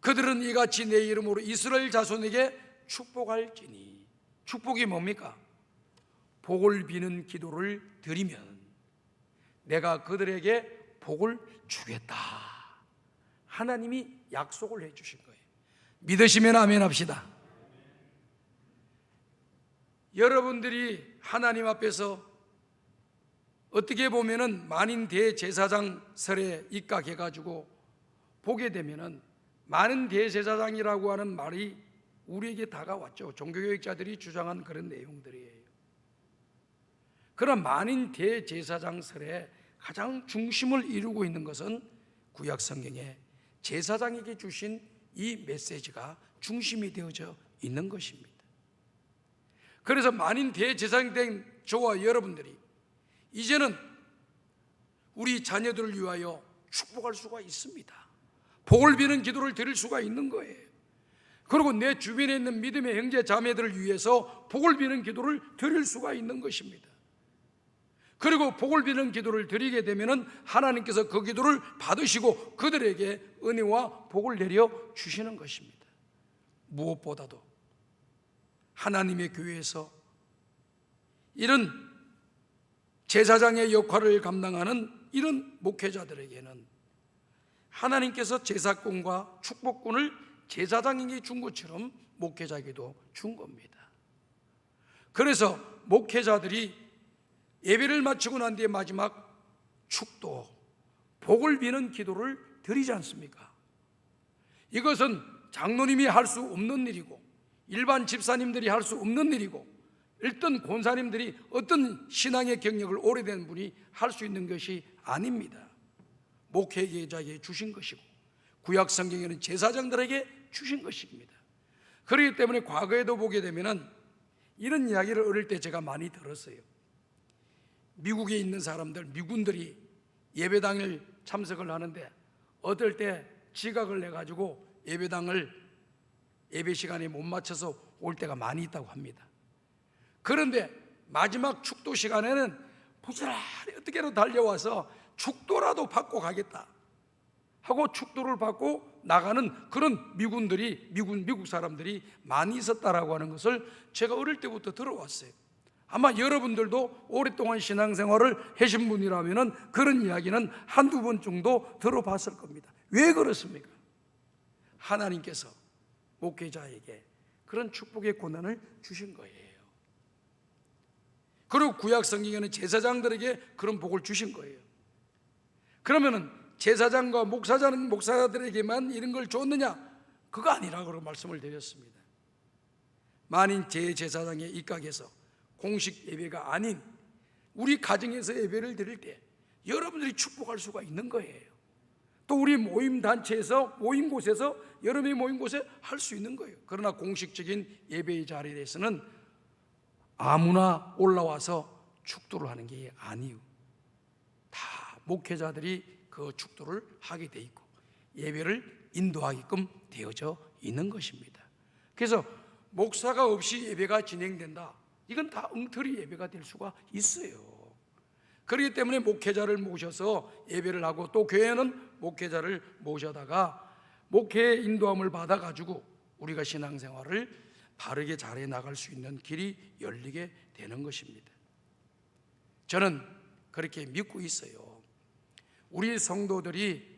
그들은 이같이 내 이름으로 이스라엘 자손에게 축복할지니, 축복이 뭡니까? 복을 비는 기도를 드리면 내가 그들에게 복을 주겠다. 하나님이 약속을 해주신 거예요. 믿으시면 아멘 합시다. 여러분들이 하나님 앞에서 어떻게 보면은 만인 대제사장 설에 입각해가지고 보게 되면은 많은 대제사장이라고 하는 말이 우리에게 다가왔죠. 종교교육자들이 주장한 그런 내용들이에요. 그런 많은 대제사장설의 가장 중심을 이루고 있는 것은 구약 성경에 제사장에게 주신 이 메시지가 중심이 되어져 있는 것입니다. 그래서 많은 대제사장 된 저와 여러분들이 이제는 우리 자녀들을 위하여 축복할 수가 있습니다. 복을 비는 기도를 드릴 수가 있는 거예요. 그리고 내 주변에 있는 믿음의 형제 자매들을 위해서 복을 비는 기도를 드릴 수가 있는 것입니다. 그리고 복을 비는 기도를 드리게 되면은 하나님께서 그 기도를 받으시고 그들에게 은혜와 복을 내려 주시는 것입니다. 무엇보다도 하나님의 교회에서 이런 제사장의 역할을 감당하는 이런 목회자들에게는 하나님께서 제사권과 축복권을 제사장에게 준 것처럼 목회자에게도 준 겁니다. 그래서 목회자들이 예배를 마치고 난 뒤에 마지막 축도, 복을 비는 기도를 드리지 않습니까? 이것은 장로님이 할 수 없는 일이고 일반 집사님들이 할 수 없는 일이고 어떤 권사님들이 어떤 신앙의 경력을 오래된 분이 할 수 있는 것이 아닙니다. 목회자에게 주신 것이고 구약 성경에는 제사장들에게 주신 것입니다. 그렇기 때문에 과거에도 보게 되면은 이런 이야기를 어릴 때 제가 많이 들었어요. 미국에 있는 사람들, 미군들이 예배당을 참석을 하는데 어떨 때 지각을 해가지고 예배 시간에 못 맞춰서 올 때가 많이 있다고 합니다. 그런데 마지막 축도 시간에는 부지런히 어떻게든 달려와서 축도라도 받고 가겠다 하고 축도를 받고 나가는 그런 미국 사람들이 많이 있었다라고 하는 것을 제가 어릴 때부터 들어왔어요. 아마 여러분들도 오랫동안 신앙생활을 하신 분이라면 그런 이야기는 한두 번 정도 들어봤을 겁니다. 왜 그렇습니까? 하나님께서 목회자에게 그런 축복의 권한을 주신 거예요. 그리고 구약 성경에는 제사장들에게 그런 복을 주신 거예요. 그러면은 제사장과 목사들에게만 이런 걸 줬느냐? 그거 아니라고 말씀을 드렸습니다. 만인 제사장의 입각에서 공식 예배가 아닌 우리 가정에서 예배를 드릴 때 여러분들이 축복할 수가 있는 거예요. 또 우리 모임 단체에서 모임 곳에서 여러분이 모임 곳에 할 수 있는 거예요. 그러나 공식적인 예배의 자리에서는 아무나 올라와서 축도를 하는 게 아니에요. 다 목회자들이 그 축도를 하게 돼 있고 예배를 인도하게끔 되어져 있는 것입니다. 그래서 목사가 없이 예배가 진행된다, 이건 다 엉터리 예배가 될 수가 있어요. 그렇기 때문에 목회자를 모셔서 예배를 하고 또 교회는 목회자를 모셔다가 목회의 인도함을 받아가지고 우리가 신앙생활을 바르게 잘해 나갈 수 있는 길이 열리게 되는 것입니다. 저는 그렇게 믿고 있어요. 우리 성도들이,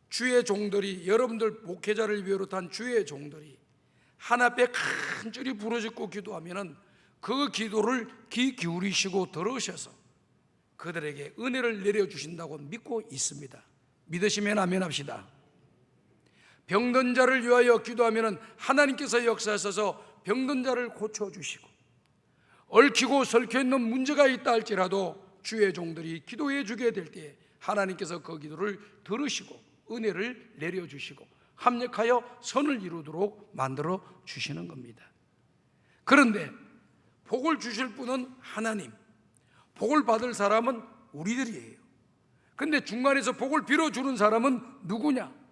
주의 종들이, 여러분들 목회자를 비롯한 주의 종들이 하나님께 간절히 부르짖고 기도하면은 그 기도를 귀 기울이시고 들으셔서 그들에게 은혜를 내려주신다고 믿고 있습니다. 믿으시면 아멘 합시다. 병든 자를 위하여 기도하면은 하나님께서 역사하셔서 병든 자를 고쳐주시고, 얽히고 설켜있는 문제가 있다 할지라도 주의 종들이 기도해 주게 될 때 하나님께서 그 기도를 들으시고 은혜를 내려주시고 합력하여 선을 이루도록 만들어 주시는 겁니다. 그런데 복을 주실 분은 하나님, 복을 받을 사람은 우리들이에요. 근데 중간에서 복을 빌어주는 사람은 누구냐?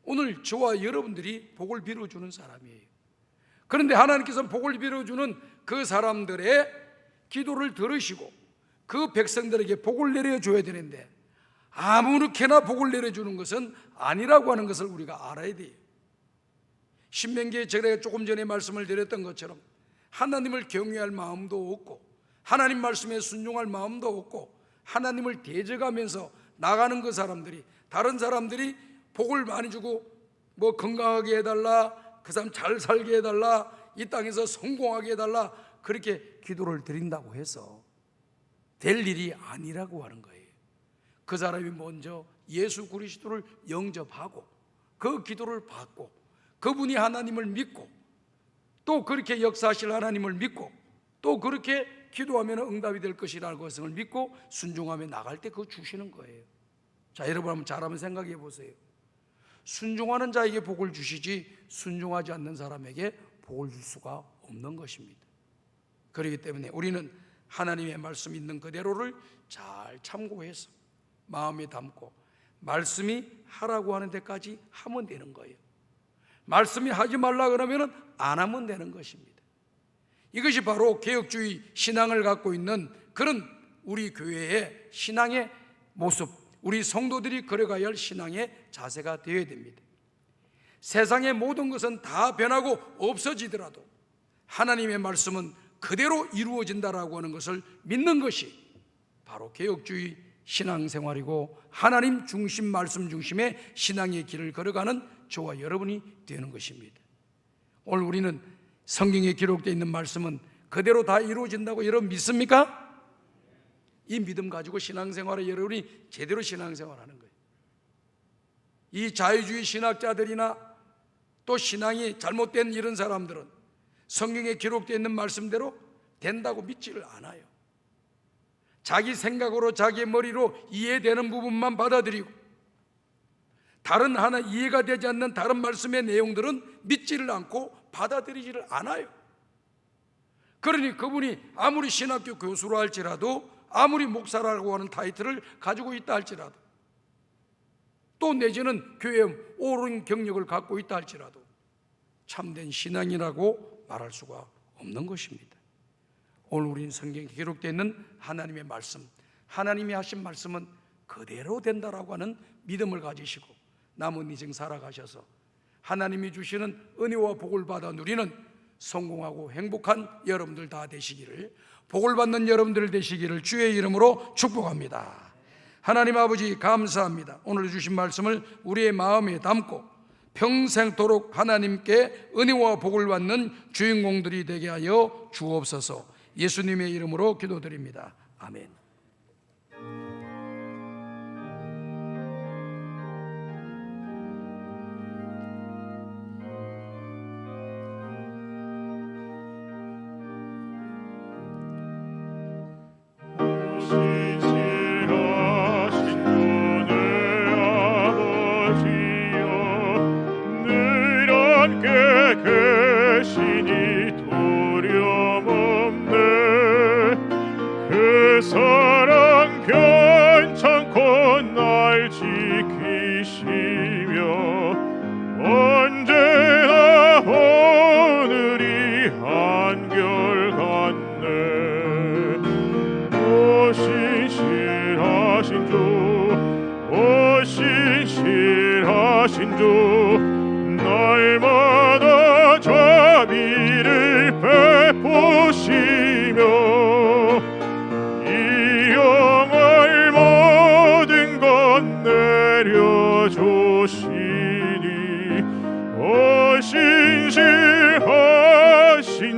오늘 저와 여러분들이 복을 빌어주는 사람이에요. 그런데 하나님께서 복을 빌어주는 그 사람들의 기도를 들으시고 그 백성들에게 복을 내려줘야 되는데 아무렇게나 복을 내려주는 것은 아니라고 하는 것을 우리가 알아야 돼요. 신명기에 제가 조금 전에 말씀을 드렸던 것처럼 하나님을 경외할 마음도 없고 하나님 말씀에 순종할 마음도 없고 하나님을 대적하면서 나가는 그 사람들이, 다른 사람들이 복을 많이 주고 뭐 건강하게 해달라, 그 사람 잘 살게 해달라, 이 땅에서 성공하게 해달라, 그렇게 기도를 드린다고 해서 될 일이 아니라고 하는 거예요. 그 사람이 먼저 예수 그리스도를 영접하고 그 기도를 받고 그분이 하나님을 믿고 또 그렇게 역사하실 하나님을 믿고 또 그렇게 기도하면 응답이 될 것이라는 것을 믿고 순종하며 나갈 때 그거 주시는 거예요. 자, 여러분 한번 잘 한번 생각해 보세요. 순종하는 자에게 복을 주시지 순종하지 않는 사람에게 복을 줄 수가 없는 것입니다. 그렇기 때문에 우리는 하나님의 말씀 있는 그대로를 잘 참고해서 마음에 담고 말씀이 하라고 하는 데까지 하면 되는 거예요. 말씀이 하지 말라 그러면 안 하면 되는 것입니다. 이것이 바로 개혁주의 신앙을 갖고 있는 그런 우리 교회의 신앙의 모습, 우리 성도들이 걸어가야 할 신앙의 자세가 되어야 됩니다. 세상의 모든 것은 다 변하고 없어지더라도 하나님의 말씀은 그대로 이루어진다라고 하는 것을 믿는 것이 바로 개혁주의 신앙생활이고 하나님 중심, 말씀 중심의 신앙의 길을 걸어가는 저와 여러분이 되는 것입니다. 오늘 우리는 성경에 기록되어 있는 말씀은 그대로 다 이루어진다고 여러분 믿습니까? 이 믿음 가지고 신앙생활을 여러분이 제대로 신앙생활하는 거예요. 이 자유주의 신학자들이나 또 신앙이 잘못된 이런 사람들은 성경에 기록되어 있는 말씀대로 된다고 믿지를 않아요. 자기 생각으로 자기의 머리로 이해되는 부분만 받아들이고 다른 하나 이해가 되지 않는 다른 말씀의 내용들은 믿지를 않고 받아들이지를 않아요. 그러니 그분이 아무리 신학교 교수로 할지라도 아무리 목사라고 하는 타이틀을 가지고 있다 할지라도 또 내지는 교회에 옳은 경력을 갖고 있다 할지라도 참된 신앙이라고 말할 수가 없는 것입니다. 오늘 우리는 성경에 기록되어 있는 하나님의 말씀, 하나님이 하신 말씀은 그대로 된다라고 하는 믿음을 가지시고 남은 인생 살아가셔서 하나님이 주시는 은혜와 복을 받아 누리는 성공하고 행복한 여러분들 다 되시기를, 복을 받는 여러분들 되시기를 주의 이름으로 축복합니다. 하나님 아버지 감사합니다. 오늘 주신 말씀을 우리의 마음에 담고 평생도록 하나님께 은혜와 복을 받는 주인공들이 되게 하여 주옵소서. 예수님의 이름으로 기도드립니다. 아멘. 사랑 괜찮고 날 지키시며 언제나 오늘이 한결같네. 오 신실하신 주, 오 신실하신 주, 날마다 자비를 베푸시며 내려주시니 오 신실하신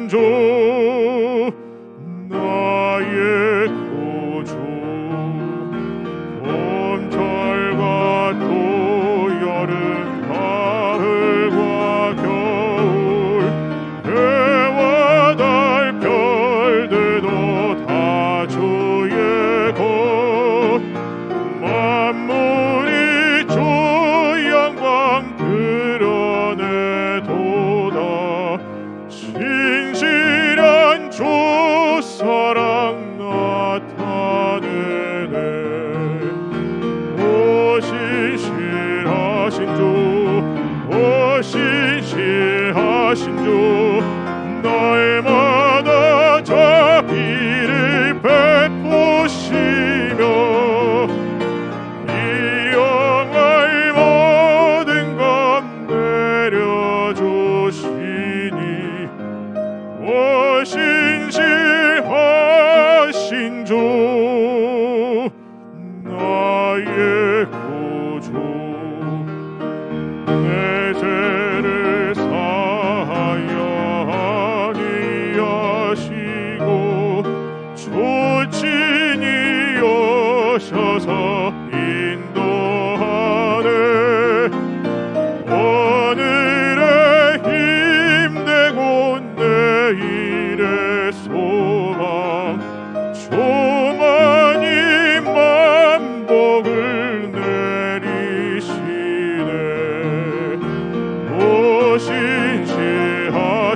주, 나의 구주. 봄철과 또 여름, 가을과 겨울, 해와 달 별들도 다 주의 것. 만물이 주 영광 드러내도다. 신실한 주 사랑 나타내네. 오 신실하신 주, 오 신실하신 주, 날마다 자비를 베푸시며 신실하신 주, 나의 구주. 내 죄를 사하여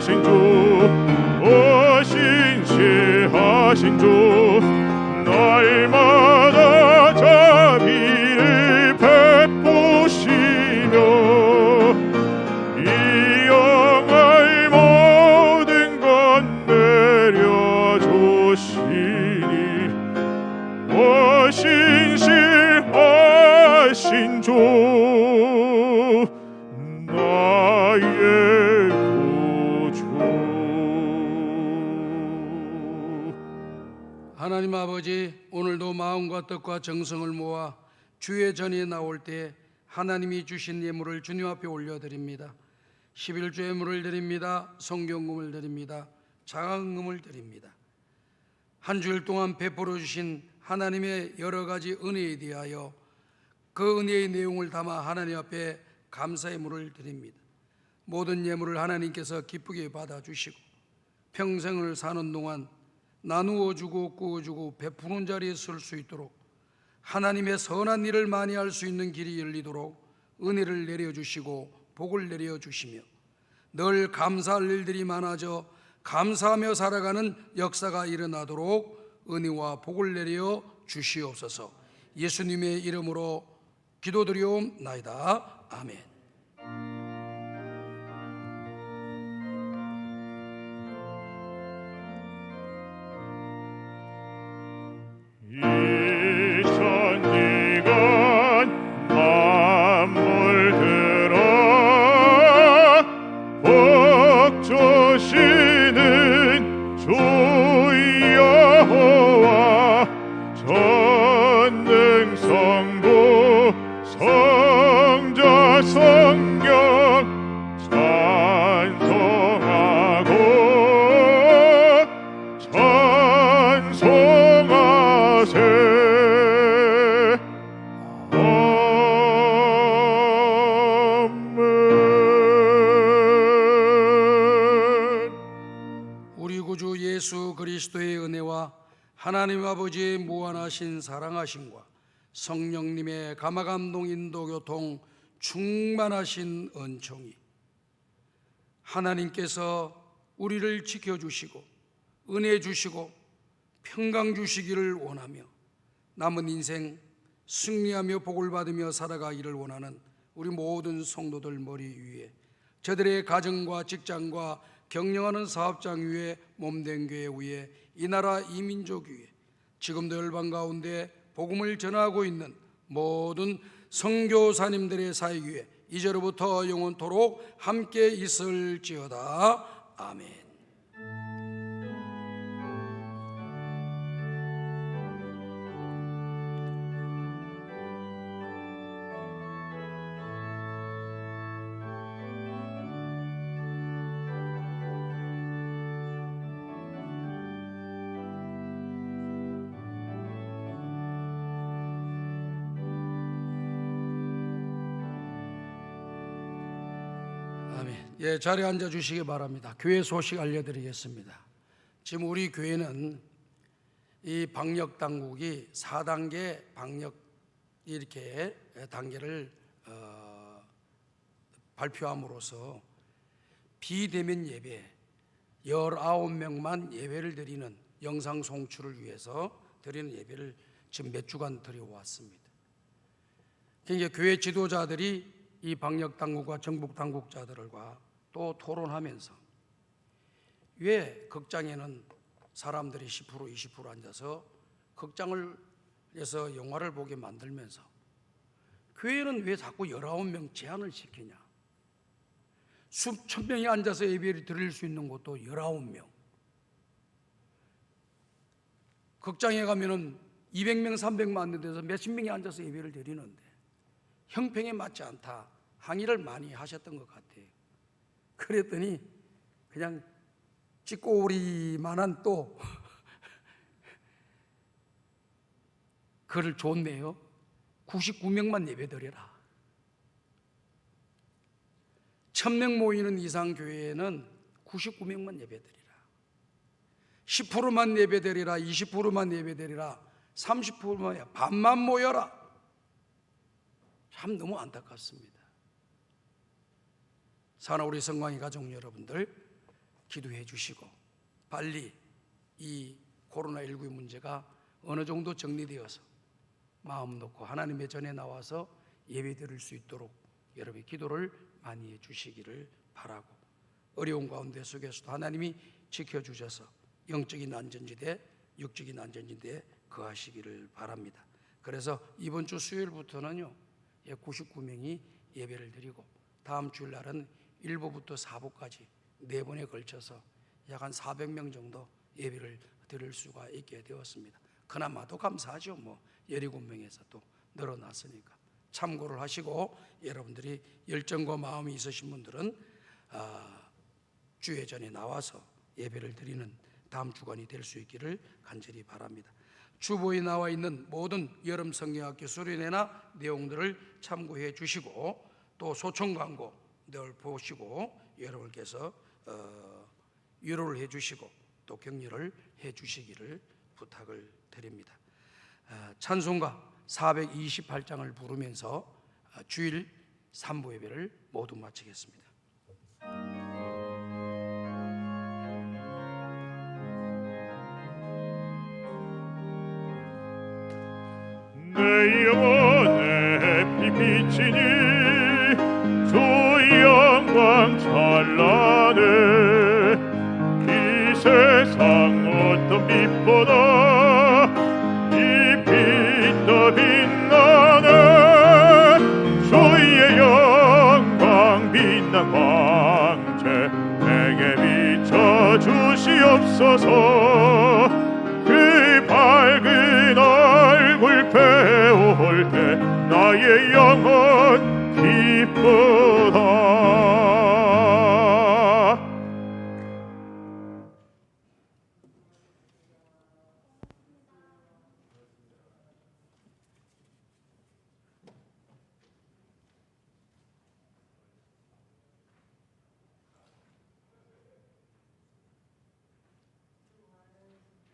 신실하신 주 신실하신 주 날마다 자비를 베푸시며 이 영할 모든 것 내려주시니 신실하신 주 나의 구주. 하나님 아버지, 오늘도 마음과 뜻과 정성을 모아 주의 전에 나올 때 하나님이 주신 예물을 주님 앞에 올려드립니다. 11조 예물을 드립니다. 성경금을 드립니다. 자강금을 드립니다. 한 주일 동안 베풀어 주신 하나님의 여러 가지 은혜에 대하여 그 은혜의 내용을 담아 하나님 앞에 감사의 예물을 드립니다. 모든 예물을 하나님께서 기쁘게 받아주시고 평생을 사는 동안 나누어 주고 꾸어주고 베푸는 자리에 설 수 있도록 하나님의 선한 일을 많이 할 수 있는 길이 열리도록 은혜를 내려주시고 복을 내려주시며 늘 감사할 일들이 많아져 감사하며 살아가는 역사가 일어나도록 은혜와 복을 내려 주시옵소서. 예수님의 이름으로 기도드리옵나이다. 아멘. 예수 그리스도의 은혜와 하나님 아버지의 무한하신 사랑하심과 성령님의 감화감동 인도 교통 충만하신 은총이 하나님께서 우리를 지켜주시고 은혜 주시고 평강 주시기를 원하며 남은 인생 승리하며 복을 받으며 살아가기를 원하는 우리 모든 성도들 머리 위에, 저들의 가정과 직장과 경영하는 사업장 위에, 몸된 교회 위에, 이 나라 이 민족 위에, 지금도 열방 가운데 복음을 전하고 있는 모든 선교사님들의 사역 위에 이제로부터 영원토록 함께 있을지어다. 아멘. 예, 자리에 앉아 주시기 바랍니다. 교회 소식 알려드리겠습니다. 지금 우리 교회는 이 방역 당국이 4단계 방역 이렇게 단계를 발표함으로써 비대면 예배 19명만 예배를 드리는 영상 송출을 위해서 드리는 예배를 지금 몇 주간 드려왔습니다. 그러니까 교회 지도자들이 이 방역 당국과 정부 당국자들과 또 토론하면서 왜 극장에는 사람들이 10% 20% 앉아서 극장을 해서 영화를 보게 만들면서 교회는 왜 자꾸 19명 제한을 시키냐? 수천 명이 앉아서 예배를 드릴 수 있는 곳도 19명. 극장에 가면은 200명 300명 앉는 데서 몇십 명이 앉아서 예배를 드리는데 형평에 맞지 않다 항의를 많이 하셨던 것 같아요. 그랬더니 그냥 찌꼬리만한 또 글을 줬네요. 99명만 예배드려라. 1000명 모이는 이상 교회에는 99명만 예배드리라. 10%만 예배드리라. 20%만 예배드리라. 30%만 반만 모여라. 참 너무 안타깝습니다. 사나 우리 성광이 가족 여러분들, 기도해 주시고 빨리 이 코로나19의 문제가 어느 정도 정리되어서 마음 놓고 하나님의 전에 나와서 예배 드릴 수 있도록 여러분의 기도를 많이 해 주시기를 바라고, 어려운 가운데 속에서도 하나님이 지켜주셔서 영적인 안전지대, 육적인 안전지대에 거하시기를 바랍니다. 그래서 이번 주 수요일부터는요 99명이 예배를 드리고, 다음 주일날은 1부부터 4부까지 4번에 걸쳐서 약 한 400명 정도 예배를 드릴 수가 있게 되었습니다. 그나마도 감사하죠. 17명에서 또 늘어났으니까 참고를 하시고, 여러분들이 열정과 마음이 있으신 분들은 주의 전에 나와서 예배를 드리는 다음 주간이 될 수 있기를 간절히 바랍니다. 주보에 나와 있는 모든 여름 성경학교 수련회나 내용들을 참고해 주시고, 또 소총 광고 늘 보시고 여러분께서 위로를 해 주시고 또 격려를 해 주시기를 부탁을 드립니다. 찬송가 428장을 부르면서 주일 3부 예배를 모두 마치겠습니다. 내 영혼에 빛비치니 주 영광 찬란해. 이 세상 어떤 빛보다 이 빛 더 빛나네. 주의 영광 빛난 광채 내게 비춰 주시옵소서. 그 밝은 얼굴 배울 때 나의 영혼